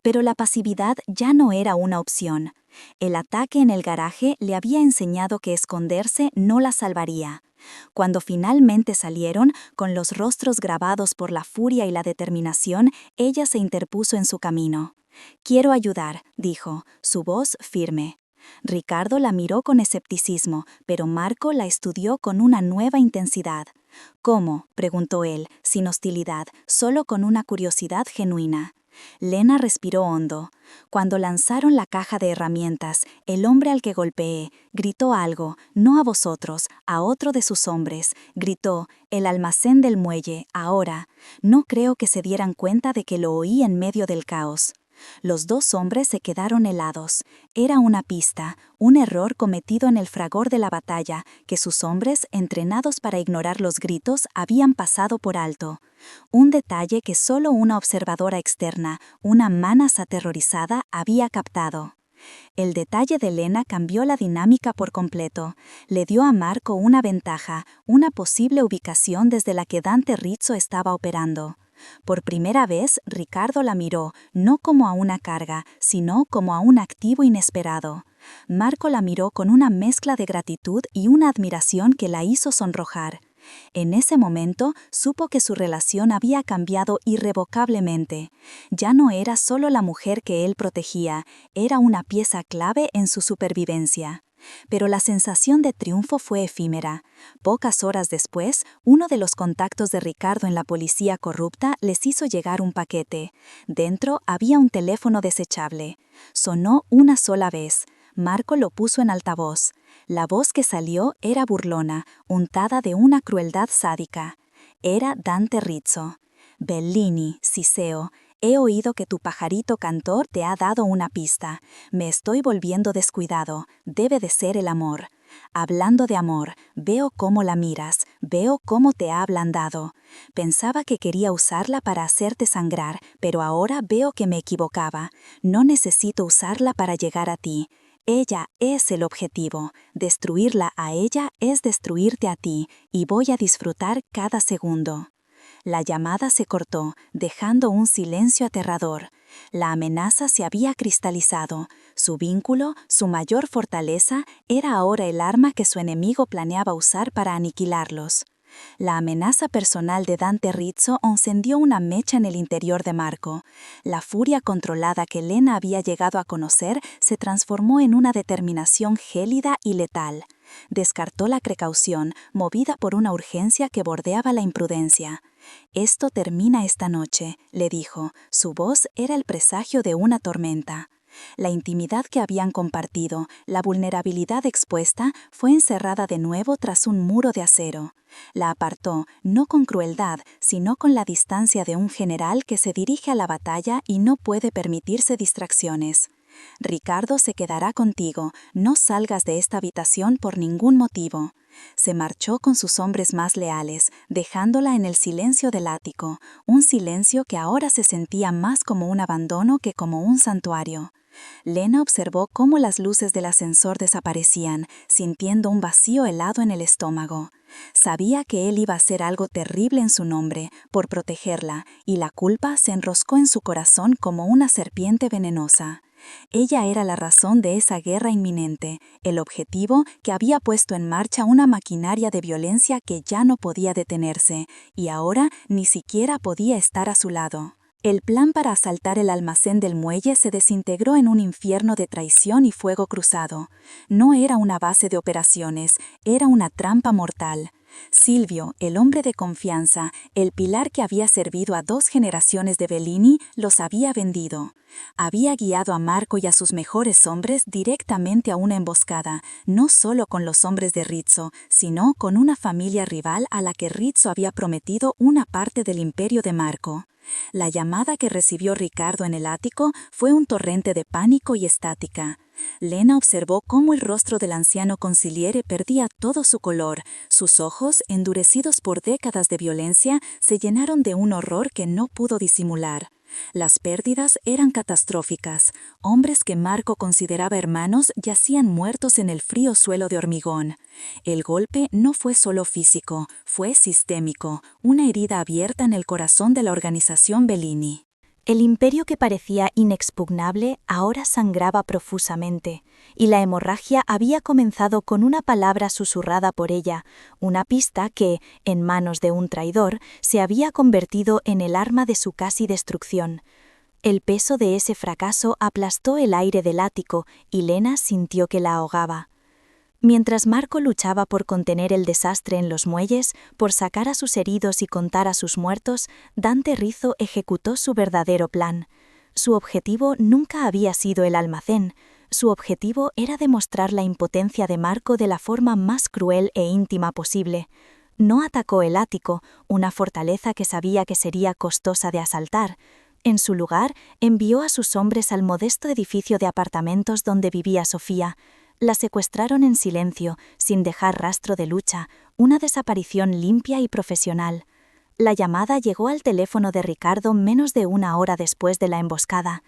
Speaker 1: Pero la pasividad ya no era una opción. El ataque en el garaje le había enseñado que esconderse no la salvaría. Cuando finalmente salieron, con los rostros grabados por la furia y la determinación, ella se interpuso en su camino. «Quiero ayudar», dijo, su voz firme. Ricardo la miró con escepticismo, pero Marco la estudió con una nueva intensidad. «¿Cómo?», preguntó él, sin hostilidad, solo con una curiosidad genuina. Lena respiró hondo. Cuando lanzaron la caja de herramientas, el hombre al que golpeé gritó algo, no a vosotros, a otro de sus hombres. Gritó, «El almacén del muelle, ahora». No creo que se dieran cuenta de que lo oí en medio del caos. Los dos hombres se quedaron helados. Era una pista, un error cometido en el fragor de la batalla, que sus hombres, entrenados para ignorar los gritos, habían pasado por alto. Un detalle que solo una observadora externa, una Manas aterrorizada, había captado. El detalle de Lena cambió la dinámica por completo. Le dio a Marco una ventaja, una posible ubicación desde la que Dante Rizzo estaba operando. Por primera vez, Ricardo la miró, no como a una carga, sino como a un activo inesperado. Marco la miró con una mezcla de gratitud y una admiración que la hizo sonrojar. En ese momento, supo que su relación había cambiado irrevocablemente. Ya no era solo la mujer que él protegía, era una pieza clave en su supervivencia.
Speaker 2: Pero la sensación de triunfo fue efímera. Pocas horas después, uno de los contactos de Ricardo en la policía corrupta les hizo llegar un paquete. Dentro había un teléfono desechable. Sonó una sola vez. Marco lo puso en altavoz. La voz que salió era burlona, untada de una crueldad sádica. Era Dante Rizzo. Bellini, Ciceo, he oído que tu pajarito cantor te ha dado una pista. Me estoy volviendo descuidado. Debe de ser el amor. Hablando de amor, veo cómo la miras, veo cómo te ha ablandado. Pensaba que quería usarla para hacerte sangrar, pero ahora veo que me equivocaba. No necesito usarla para llegar a ti. Ella es el objetivo. Destruirla a ella es destruirte a ti, y voy a disfrutar cada segundo. La llamada se cortó, dejando un silencio aterrador. La amenaza se había cristalizado. Su vínculo, su mayor fortaleza, era ahora el arma que su enemigo planeaba usar para aniquilarlos. La amenaza personal de Dante Rizzo encendió una mecha en el interior de Marco. La furia controlada que Lena había llegado a conocer se transformó en una determinación gélida y letal. Descartó la precaución, movida por una urgencia que bordeaba la imprudencia. «Esto termina esta noche», le dijo. Su voz era el presagio de una tormenta. La intimidad que habían compartido, la vulnerabilidad expuesta, fue encerrada de nuevo tras un muro de acero. La apartó, no con crueldad, sino con la distancia de un general que se dirige a la batalla y no puede permitirse distracciones. «Ricardo se quedará contigo, no salgas de esta habitación por ningún motivo». Se marchó con sus hombres más leales, dejándola en el silencio del ático, un silencio que ahora se sentía más como un abandono que como un santuario. Lena observó cómo las luces del ascensor desaparecían, sintiendo un vacío helado en el estómago. Sabía que él iba a hacer algo terrible en su nombre, por protegerla, y la culpa se enroscó en su corazón como una serpiente venenosa. Ella era la razón de esa guerra inminente, el objetivo que había puesto en marcha una maquinaria de violencia que ya no podía detenerse, y ahora ni siquiera podía estar a su lado. El plan para asaltar el almacén del muelle se desintegró en un infierno de traición y fuego cruzado. No era una base de operaciones, era una trampa mortal. Silvio, el hombre de confianza, el pilar que había servido a 2 generaciones de Bellini, los había vendido. Había guiado a Marco y a sus mejores hombres directamente a una emboscada, no solo con los hombres de Rizzo, sino con una familia rival a la que Rizzo había prometido una parte del imperio de Marco. La llamada que recibió Ricardo en el ático fue un torrente de pánico y estática. Lena observó cómo el rostro del anciano consigliere perdía todo su color. Sus ojos, endurecidos por décadas de violencia, se llenaron de un horror que no pudo disimular. Las pérdidas eran catastróficas. Hombres que Marco consideraba hermanos yacían muertos en el frío suelo de hormigón. El golpe no fue solo físico, fue sistémico, una herida abierta en el corazón de la organización Bellini.
Speaker 1: El imperio que parecía inexpugnable ahora sangraba profusamente, y la hemorragia había comenzado con una palabra susurrada por ella, una pista que, en manos de un traidor, se había convertido en el arma de su casi destrucción. El peso de ese fracaso aplastó el aire del ático y Lena sintió que la ahogaba. Mientras Marco luchaba por contener el desastre en los muelles, por sacar a sus heridos y contar a sus muertos, Dante Rizzo ejecutó su verdadero plan. Su objetivo nunca había sido el almacén. Su objetivo era demostrar la impotencia de Marco de la forma más cruel e íntima posible. No atacó el ático, una fortaleza que sabía que sería costosa de asaltar. En su lugar, envió a sus hombres al modesto edificio de apartamentos donde vivía Sofía. La secuestraron en silencio, sin dejar rastro de lucha, una desaparición limpia y profesional. La llamada llegó al teléfono de Ricardo menos de 1 hora después de la emboscada.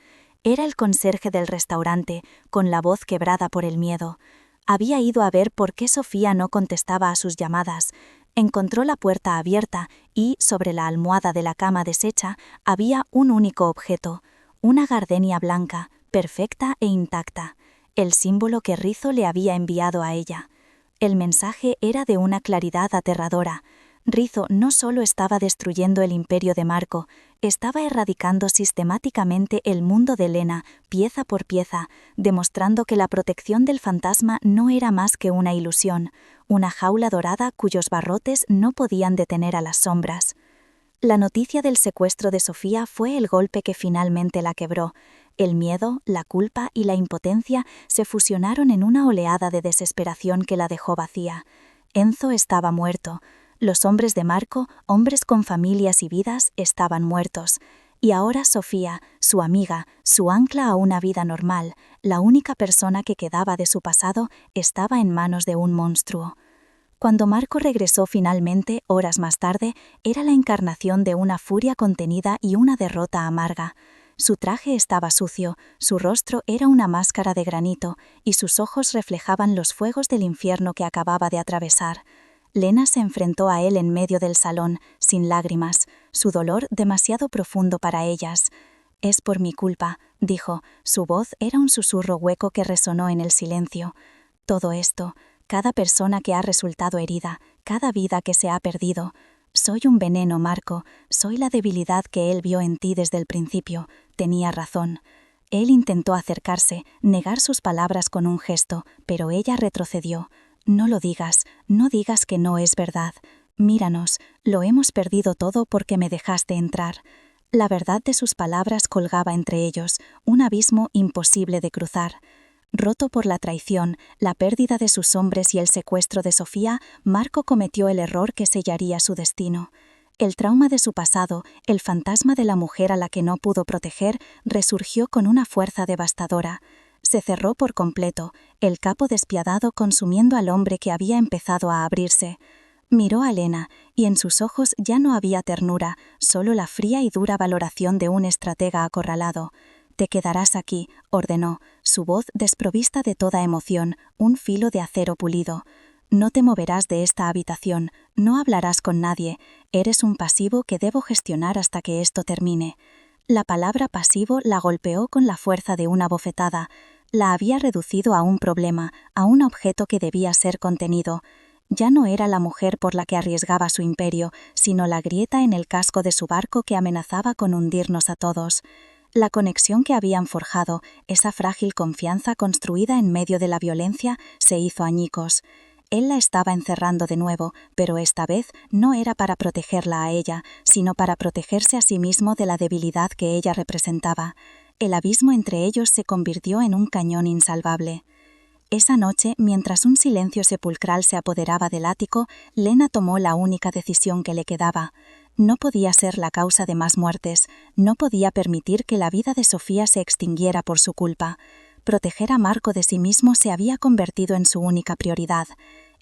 Speaker 1: Era el conserje del restaurante, con la voz quebrada por el miedo. Había ido a ver por qué Sofía no contestaba a sus llamadas. Encontró la puerta abierta y, sobre la almohada de la cama deshecha, había un único objeto, una gardenia blanca, perfecta e intacta. El símbolo que Rizzo le había enviado a ella. El mensaje era de una claridad aterradora.
Speaker 2: Rizo no solo estaba destruyendo el imperio de Marco, estaba erradicando sistemáticamente el mundo de Lena, pieza por pieza, demostrando que la protección del fantasma no era más que una ilusión, una jaula dorada cuyos barrotes no podían detener a las sombras. La noticia del secuestro de Sofía fue el golpe que finalmente la quebró. El miedo, la culpa y la impotencia se fusionaron en una oleada de desesperación que la dejó vacía. Enzo estaba muerto. Los hombres de Marco, hombres con familias y vidas, estaban muertos. Y ahora Sofía, su amiga, su ancla a una vida normal, la única persona que quedaba de su pasado, estaba en manos de un monstruo. Cuando Marco regresó finalmente, horas más tarde, era la encarnación de una furia contenida y una derrota amarga. Su traje estaba sucio, su rostro era una máscara de granito y sus ojos reflejaban los fuegos del infierno que acababa de atravesar. Lena se enfrentó a él en medio del salón, sin lágrimas, su dolor demasiado profundo para ellas. «Es por mi culpa», dijo. Su voz era un susurro hueco que resonó en el silencio. «Todo esto, cada persona que ha resultado herida, cada vida que se ha perdido. Soy un veneno, Marco, soy la debilidad que él vio en ti desde el principio. Tenía razón». Él intentó acercarse, negar sus palabras con un gesto, pero ella retrocedió. «No lo digas, no digas que no es verdad. Míranos, lo hemos perdido todo porque me dejaste entrar». La verdad de sus palabras colgaba entre ellos, un abismo imposible de cruzar. Roto por la traición, la pérdida de sus hombres y el secuestro de Sofía, Marco cometió el error que sellaría su destino. El trauma de su pasado, el fantasma de la mujer a la que no pudo proteger, resurgió con una fuerza devastadora. Se cerró por completo, el capo despiadado consumiendo al hombre que había empezado a abrirse. Miró a Lena, y en sus ojos ya no había ternura, solo la fría y dura valoración de un estratega acorralado. «Te quedarás aquí», ordenó, su voz desprovista de toda emoción, un filo de acero pulido. «No te moverás de esta habitación, no hablarás con nadie, eres un pasivo que debo gestionar hasta que esto termine». La palabra pasivo la golpeó con la fuerza de una bofetada. La había reducido a un problema, a un objeto que debía ser contenido. Ya no era la mujer por la que arriesgaba su imperio, sino la grieta en el casco de su barco que amenazaba con hundirnos a todos. La conexión que habían forjado, esa frágil confianza construida en medio de la violencia, se hizo añicos. Él la estaba encerrando de nuevo, pero esta vez no era para protegerla a ella, sino para protegerse a sí mismo de la debilidad que ella representaba. El abismo entre ellos se convirtió en un cañón insalvable. Esa noche, mientras un silencio sepulcral se apoderaba del ático, Lena tomó la única decisión que le quedaba. No podía ser la causa de más muertes, no podía permitir que la vida de Sofía se extinguiera por su culpa. Proteger a Marco de sí mismo se había convertido en su única prioridad.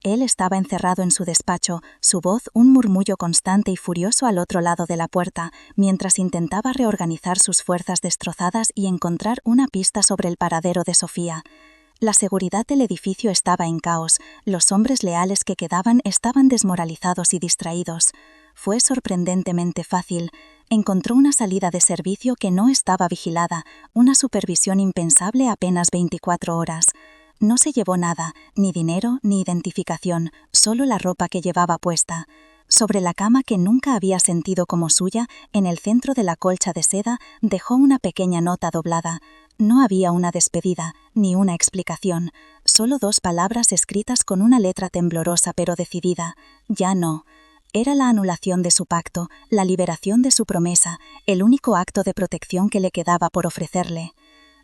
Speaker 2: Él estaba encerrado en su despacho, su voz un murmullo constante y furioso al otro lado de la puerta, mientras intentaba reorganizar sus fuerzas destrozadas y encontrar una pista sobre el paradero de Sofía. La seguridad del edificio estaba en caos, los hombres leales que quedaban estaban desmoralizados y distraídos. Fue sorprendentemente fácil. Encontró una salida de servicio que no estaba vigilada, una supervisión impensable apenas 24 horas. No se llevó nada, ni dinero ni identificación, solo la ropa que llevaba puesta. Sobre la cama que nunca había sentido como suya, en el centro de la colcha de seda, dejó una pequeña nota doblada. No había una despedida, ni una explicación, solo 2 palabras escritas con una letra temblorosa pero decidida. Ya no. Era la anulación de su pacto, la liberación de su promesa, el único acto de protección que le quedaba por ofrecerle.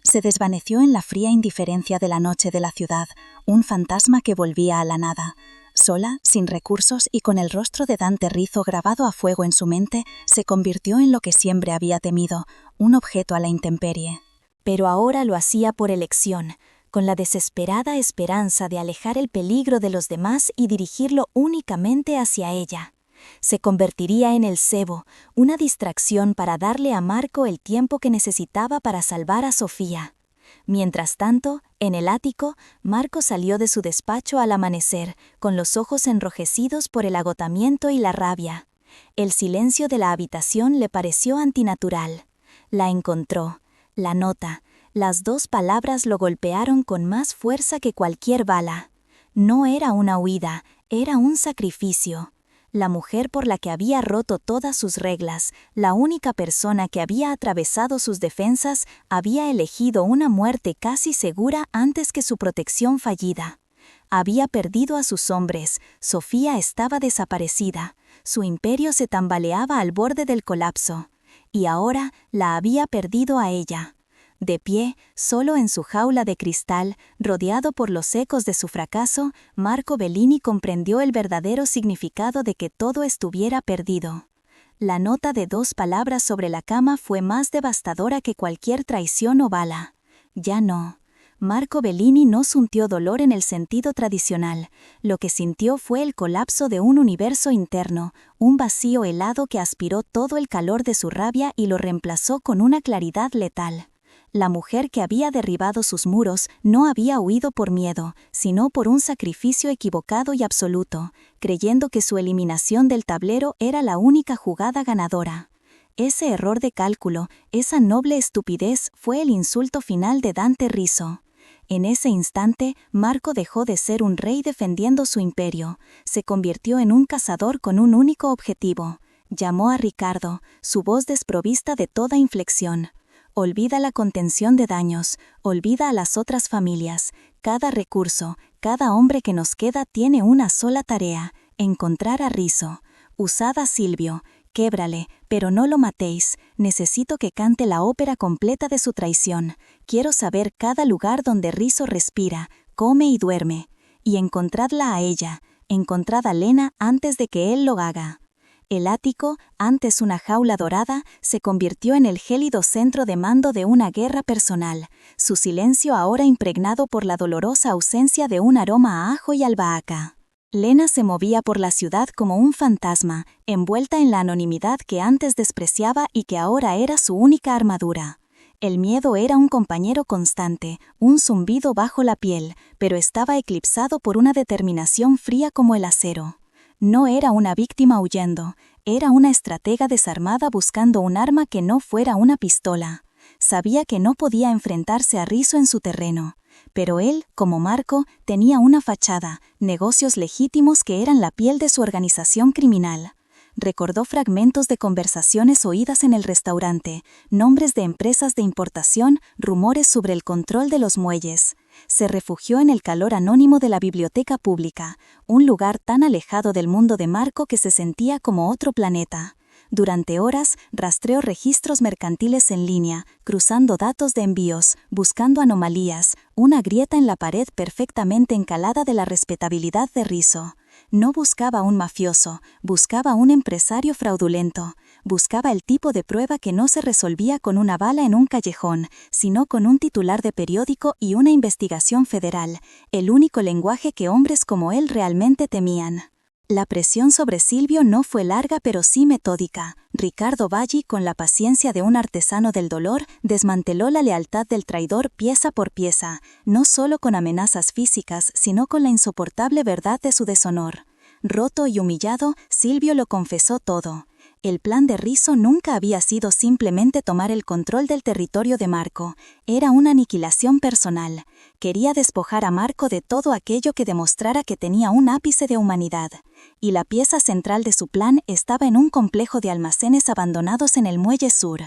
Speaker 2: Se desvaneció en la fría indiferencia de la noche de la ciudad, un fantasma que volvía a la nada. Sola, sin recursos y con el rostro de Dante Rizo grabado a fuego en su mente, se convirtió en lo que siempre había temido, un objeto a la intemperie.
Speaker 1: Pero ahora lo hacía por elección, con la desesperada esperanza de alejar el peligro de los demás y dirigirlo únicamente hacia ella. Se convertiría en el cebo, una distracción para darle a Marco el tiempo que necesitaba para salvar a Sofía. Mientras tanto, en el ático, Marco salió de su despacho al amanecer, con los ojos enrojecidos por el agotamiento y la rabia. El silencio de la habitación le pareció antinatural. La encontró. La nota, las 2 palabras lo golpearon con más fuerza que cualquier bala. No era una huida, era un sacrificio. la mujer por la que había roto todas sus reglas, la única persona que había atravesado sus defensas, había elegido una muerte casi segura antes que su protección fallida. Había perdido a sus hombres, Sofía estaba desaparecida, su imperio se tambaleaba al borde del colapso. Y ahora la había perdido a ella. De pie, solo en su jaula de cristal, rodeado por los ecos de su fracaso, Marco Bellini comprendió el verdadero significado de que todo estuviera perdido. La nota de 2 palabras sobre la cama fue más devastadora que cualquier traición o bala. Ya no. Marco Bellini no sintió dolor en el sentido tradicional. Lo que sintió fue el colapso de un universo interno, un vacío helado que aspiró todo el calor de su rabia y lo reemplazó con una claridad letal. La mujer que había derribado sus muros no había huido por miedo, sino por un sacrificio equivocado y absoluto, creyendo que su eliminación del tablero era la única jugada ganadora. Ese error de cálculo, esa noble estupidez, fue el insulto final de Dante Rizzo. En ese instante, Marco dejó de ser un rey defendiendo su imperio, se convirtió en un cazador con un único objetivo. Llamó a Ricardo, su voz desprovista de toda inflexión. Olvida la contención de daños, olvida a las otras familias. Cada recurso, cada hombre que nos queda tiene una sola tarea, encontrar a Rizzo. Usad a Silvio, québrale, pero no lo matéis. Necesito que cante la ópera completa de su traición. Quiero saber cada lugar donde Rizzo respira, come y duerme. Y encontradla a ella, encontrad a Lena antes de que él lo haga. El ático, antes una jaula dorada, se convirtió en el gélido centro de mando de una guerra personal, su silencio ahora impregnado por la dolorosa ausencia de un aroma a ajo y albahaca. Lena se movía por la ciudad como un fantasma, envuelta en la anonimidad que antes despreciaba y que ahora era su única armadura. El miedo era un compañero constante, un zumbido bajo la piel, pero estaba eclipsado por una determinación fría como el acero. No era una víctima huyendo, era una estratega desarmada buscando un arma que no fuera una pistola. Sabía que no podía enfrentarse a Rizzo en su terreno, pero él, como Marco, tenía una fachada, negocios legítimos que eran la piel de su organización criminal. Recordó fragmentos de conversaciones oídas en el restaurante, nombres de empresas de importación, rumores sobre el control de los muelles. Se refugió en el calor anónimo de la biblioteca pública, un lugar tan alejado del mundo de Marco que se sentía como otro planeta. Durante horas, rastreó registros mercantiles en línea, cruzando datos de envíos, buscando anomalías, una grieta en la pared perfectamente encalada de la respetabilidad de Rizzo. No buscaba un mafioso, buscaba un empresario fraudulento, buscaba el tipo de prueba que no se resolvía con una bala en un callejón, sino con un titular de periódico y una investigación federal, el único lenguaje que hombres como él realmente temían. La presión sobre Silvio no fue larga pero sí metódica. Ricardo Baggi, con la paciencia de un artesano del dolor, desmanteló la lealtad del traidor pieza por pieza, no solo con amenazas físicas, sino con la insoportable verdad de su deshonor. Roto y humillado, Silvio lo confesó todo. El plan de Rizzo nunca había sido simplemente tomar el control del territorio de Marco, era una aniquilación personal. Quería despojar a Marco de todo aquello que demostrara que tenía un ápice de humanidad. Y la pieza central de su plan estaba en un complejo de almacenes abandonados en el Muelle Sur.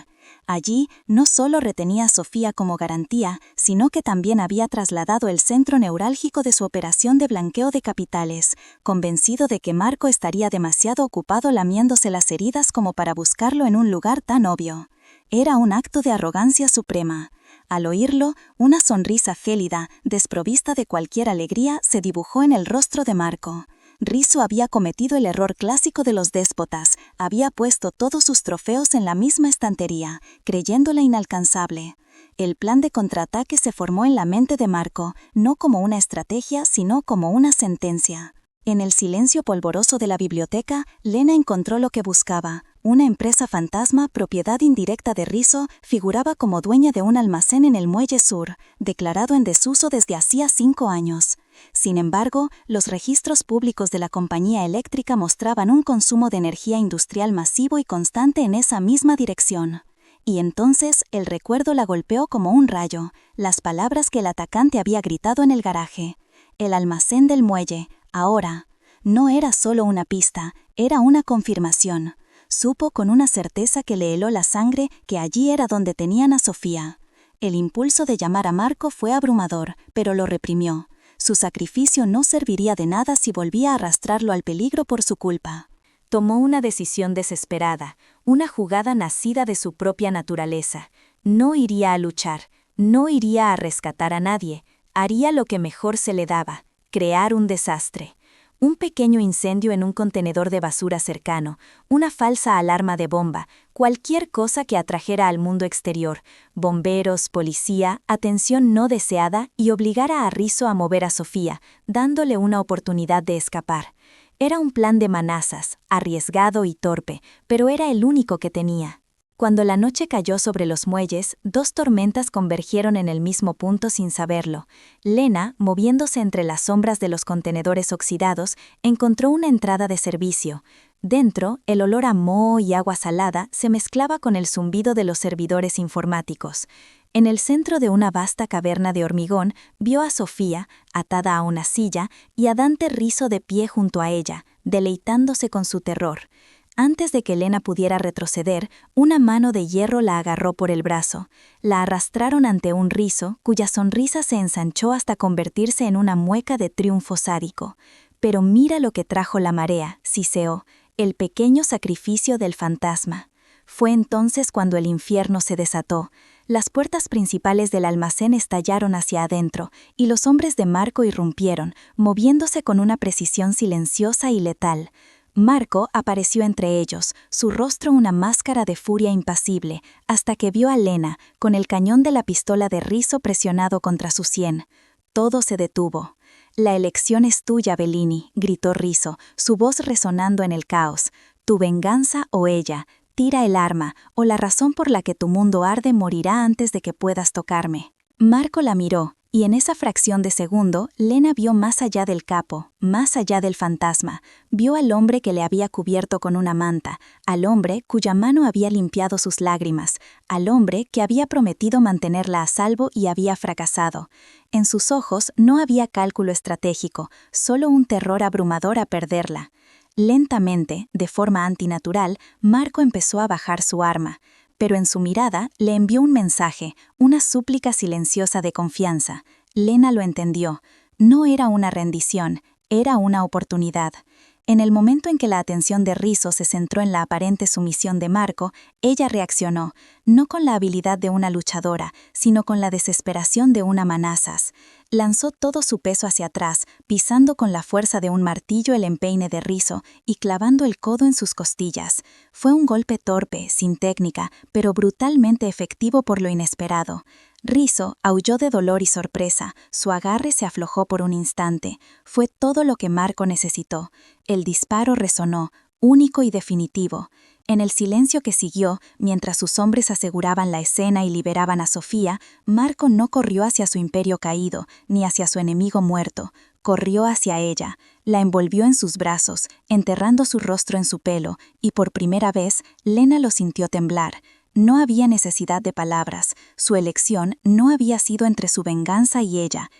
Speaker 1: Allí no solo retenía a Sofía como garantía, sino que también había trasladado el centro neurálgico de su operación de blanqueo de capitales, convencido de que Marco estaría demasiado ocupado lamiéndose las heridas como para buscarlo en un lugar tan obvio. Era un acto de arrogancia suprema. Al oírlo, una sonrisa gélida, desprovista de cualquier alegría, se dibujó en el rostro de Marco. Rizzo había cometido el error clásico de los déspotas, había puesto todos sus trofeos en la misma estantería, creyéndola inalcanzable. El plan de contraataque se formó en la mente de Marco, no como una estrategia, sino como una sentencia. En el silencio polvoroso de la biblioteca, Lena encontró lo que buscaba. Una empresa fantasma, propiedad indirecta de Rizzo, figuraba como dueña de un almacén en el Muelle Sur, declarado en desuso desde hacía 5 años. Sin embargo, los registros públicos de la compañía eléctrica mostraban un consumo de energía industrial masivo y constante en esa misma dirección. Y entonces el recuerdo la golpeó como un rayo, las palabras que el atacante había gritado en el garaje. El almacén del muelle, ahora.
Speaker 2: No era solo una pista, era una confirmación. Supo con una certeza que le heló la sangre que allí era donde tenían a Sofía. El impulso de llamar a Marco fue abrumador, pero lo reprimió. Su sacrificio no serviría de nada si volvía a arrastrarlo al peligro por su culpa.
Speaker 1: Tomó una decisión desesperada, una jugada nacida de su propia naturaleza. No iría a luchar, no iría a rescatar a nadie, haría lo que mejor se le daba, crear un desastre. Un pequeño incendio en un contenedor de basura cercano, una falsa alarma de bomba, cualquier cosa que atrajera al mundo exterior, bomberos, policía, atención no deseada y obligara a Rizzo a mover a Sofía, dándole una oportunidad de escapar. Era un plan de manazas, arriesgado y torpe, pero era el único que tenía. Cuando la noche cayó sobre los muelles, dos tormentas convergieron en el mismo punto sin saberlo. Lena, moviéndose entre las sombras de los contenedores oxidados, encontró una entrada de servicio. Dentro, el olor a moho y agua salada se mezclaba con el zumbido de los servidores informáticos. En el centro de una vasta caverna de hormigón, vio a Sofía, atada a una silla, y a Dante Rizzo de pie junto a ella, deleitándose con su terror. Antes de que Lena pudiera retroceder, una mano de hierro la agarró por el brazo. La arrastraron ante un Rizzo, cuya sonrisa se ensanchó hasta convertirse en una mueca de triunfo sádico. Pero mira lo que trajo la marea, siseó, el pequeño sacrificio del fantasma. Fue entonces cuando el infierno se desató. Las puertas principales del almacén estallaron hacia adentro, y los hombres de Marco irrumpieron, moviéndose con una precisión silenciosa y letal. Marco apareció entre ellos, su rostro una máscara de furia impasible, hasta que vio a Lena, con el cañón de la pistola de Rizzo presionado contra su sien. Todo se detuvo. «La elección es tuya, Bellini», gritó Rizzo, su voz resonando en el caos. «Tu venganza o ella. Tira el arma, o la razón por la que tu mundo arde morirá antes de que puedas tocarme». Marco la miró, y en esa fracción de segundo, Lena vio más allá del capo, más allá del fantasma. Vio al hombre que le había cubierto con una manta, al hombre cuya mano había limpiado sus lágrimas, al hombre que había prometido mantenerla a salvo y había fracasado. En sus ojos no había cálculo estratégico, solo un terror abrumador a perderla. Lentamente, de forma antinatural, Marco empezó a bajar su arma, pero en su mirada le envió un mensaje, una súplica silenciosa de confianza. Lena lo entendió. No era una rendición, era una oportunidad. En el momento en que la atención de Rizzo se centró en la aparente sumisión de Marco, ella reaccionó, no con la habilidad de una luchadora, sino con la desesperación de una manazas. Lanzó todo su peso hacia atrás, pisando con la fuerza de un martillo el empeine de Rizzo y clavando el codo en sus costillas. Fue un golpe torpe, sin técnica, pero brutalmente efectivo por lo inesperado. Rizzo aulló de dolor y sorpresa, su agarre se aflojó por un instante. Fue todo lo que Marco necesitó. El disparo resonó, único y definitivo. En el silencio que siguió, mientras sus hombres aseguraban la escena y liberaban a Sofía, Marco no corrió hacia su imperio caído, ni hacia su enemigo muerto. Corrió hacia ella, la envolvió en sus brazos, enterrando su rostro en su pelo, y por primera vez, Lena lo sintió temblar. No había necesidad de palabras, su elección no había sido entre su venganza y ella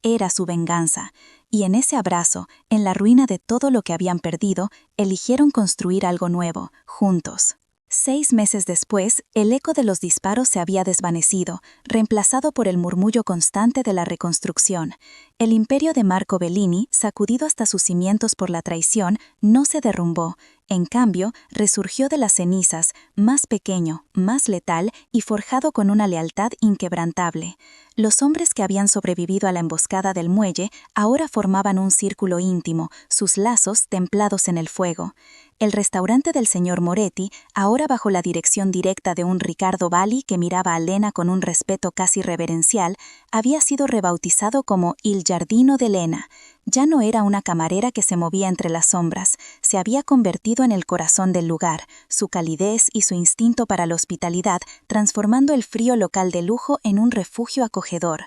Speaker 1: era su venganza. Y en ese abrazo, en la ruina de todo lo que habían perdido, eligieron construir algo nuevo, juntos. 6 meses después, el eco de los disparos se había desvanecido, reemplazado por el murmullo constante de la reconstrucción. El imperio de Marco Bellini, sacudido hasta sus cimientos por la traición, no se derrumbó. En cambio, resurgió de las cenizas, más pequeño, más letal y forjado con una lealtad inquebrantable. Los hombres que habían sobrevivido a la emboscada del muelle ahora formaban un círculo íntimo, sus lazos templados en el fuego. El restaurante del señor Moretti, ahora bajo la dirección directa de un Riccardo Valli que miraba a Lena con un respeto casi reverencial, había sido rebautizado como Il Giardino de Lena. Ya no era una camarera que se movía entre las sombras, se había convertido en el corazón del lugar, su calidez y su instinto para la hospitalidad, transformando el frío local de lujo en un refugio acogedor.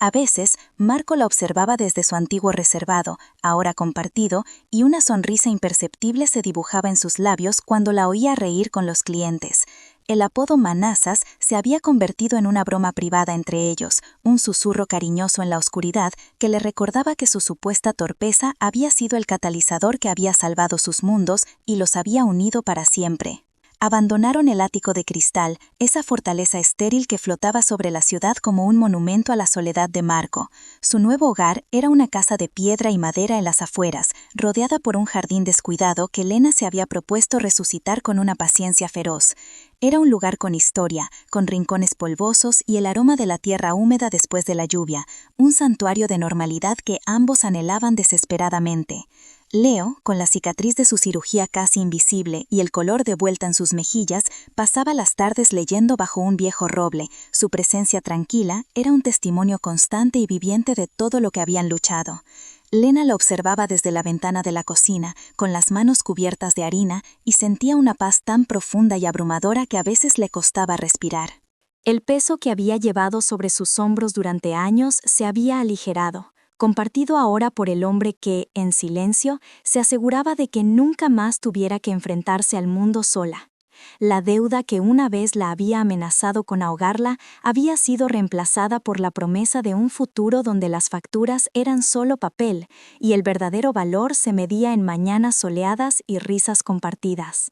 Speaker 1: A veces, Marco la observaba desde su antiguo reservado, ahora compartido, y una sonrisa imperceptible se dibujaba en sus labios cuando la oía reír con los clientes.
Speaker 2: El apodo Manazas se había convertido en una broma privada entre ellos, un susurro cariñoso en la oscuridad que le recordaba que su supuesta torpeza había sido el catalizador que había salvado sus mundos y los había unido para siempre. Abandonaron el ático de cristal, esa fortaleza estéril que flotaba sobre la ciudad como un monumento a la soledad de Marco. Su nuevo hogar era una casa de piedra y madera en las afueras, rodeada por un jardín descuidado que Lena se había propuesto resucitar con una paciencia feroz. Era un lugar con historia, con rincones polvosos y el aroma de la tierra húmeda después de la lluvia, un santuario de normalidad que ambos anhelaban desesperadamente. Leo, con la cicatriz de su cirugía casi invisible y el color de vuelta en sus mejillas, pasaba las tardes leyendo bajo un viejo roble. Su presencia tranquila era un testimonio constante y viviente de todo lo que habían luchado. Lena lo observaba desde la ventana de la cocina, con las manos cubiertas de harina, y sentía una paz tan profunda y abrumadora que a veces le costaba respirar.
Speaker 1: El peso que había llevado sobre sus hombros durante años se había aligerado, compartido ahora por el hombre que, en silencio, se aseguraba de que nunca más tuviera que enfrentarse al mundo sola. La deuda que una vez la había amenazado con ahogarla había sido reemplazada por la promesa de un futuro donde las facturas eran solo papel y el verdadero valor se medía en mañanas soleadas y risas compartidas.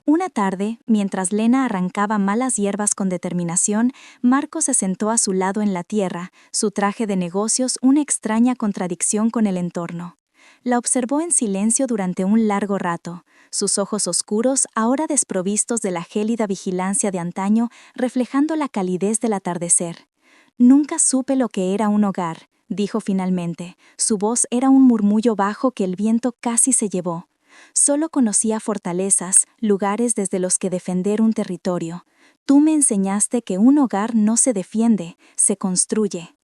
Speaker 1: Una tarde, mientras Lena arrancaba malas hierbas con determinación, Marco se sentó a su lado en la tierra, su traje de negocios una extraña contradicción con el entorno. La observó en silencio durante un largo rato, sus ojos oscuros, ahora desprovistos de la gélida vigilancia de antaño, reflejando la calidez del atardecer. «Nunca supe lo que era un hogar», dijo finalmente. Su voz era un murmullo bajo que el viento casi se llevó. Solo conocía fortalezas, lugares desde los que defender un territorio. Tú me enseñaste que un hogar no se defiende, se construye.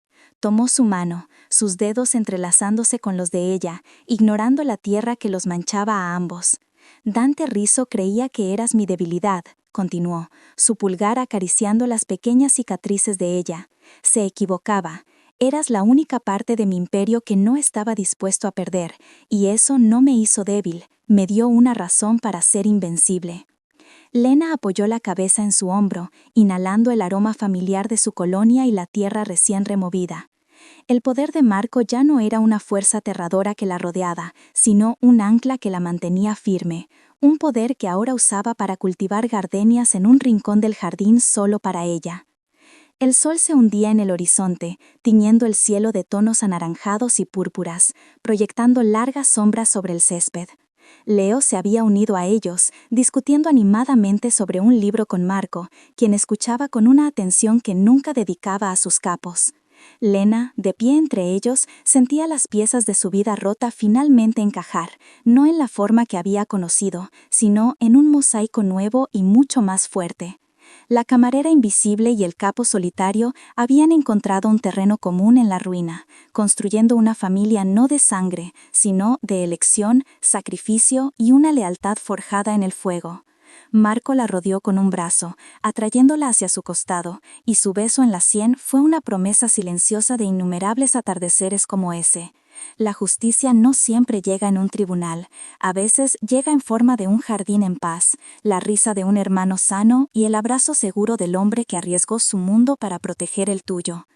Speaker 1: Tomó su mano, sus dedos entrelazándose con los de ella, ignorando la tierra que los manchaba a ambos. Dante Rizzo creía que eras mi debilidad, continuó, su pulgar acariciando las pequeñas cicatrices de ella. Se equivocaba. Eras la única parte de mi imperio que no estaba dispuesto a perder, y eso no me hizo débil, me dio una razón para ser invencible. Lena apoyó la cabeza en su hombro, inhalando el aroma familiar de su colonia y la tierra recién removida. El poder de Marco ya no era una fuerza aterradora que la rodeaba, sino un ancla que la mantenía firme, un poder que ahora usaba para cultivar gardenias en un rincón del jardín solo para ella. El sol se hundía en el horizonte, tiñendo el cielo de tonos anaranjados y púrpuras, proyectando largas sombras sobre el césped. Leo se había unido a ellos, discutiendo animadamente sobre un libro con Marco, quien escuchaba con una atención que nunca dedicaba a sus capos. Lena, de pie entre ellos, sentía las piezas de su vida rota finalmente encajar, no en la forma que había conocido, sino en un mosaico nuevo y mucho más fuerte. La camarera invisible y el capo solitario habían encontrado un terreno común en la ruina, construyendo una familia no de sangre, sino de elección, sacrificio y una lealtad forjada en el fuego. Marco la rodeó con un brazo, atrayéndola hacia su costado, y su beso en la sien fue una promesa silenciosa de innumerables atardeceres como ese. La justicia no siempre llega en un tribunal, a veces llega en forma de un jardín en paz, la risa de un hermano sano y el abrazo seguro del hombre que arriesgó su mundo para proteger el tuyo.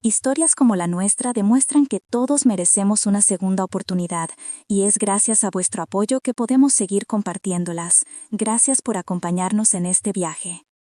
Speaker 1: Historias como la nuestra demuestran que todos merecemos una segunda oportunidad, y es gracias a vuestro apoyo que podemos seguir compartiéndolas. Gracias por acompañarnos en este viaje.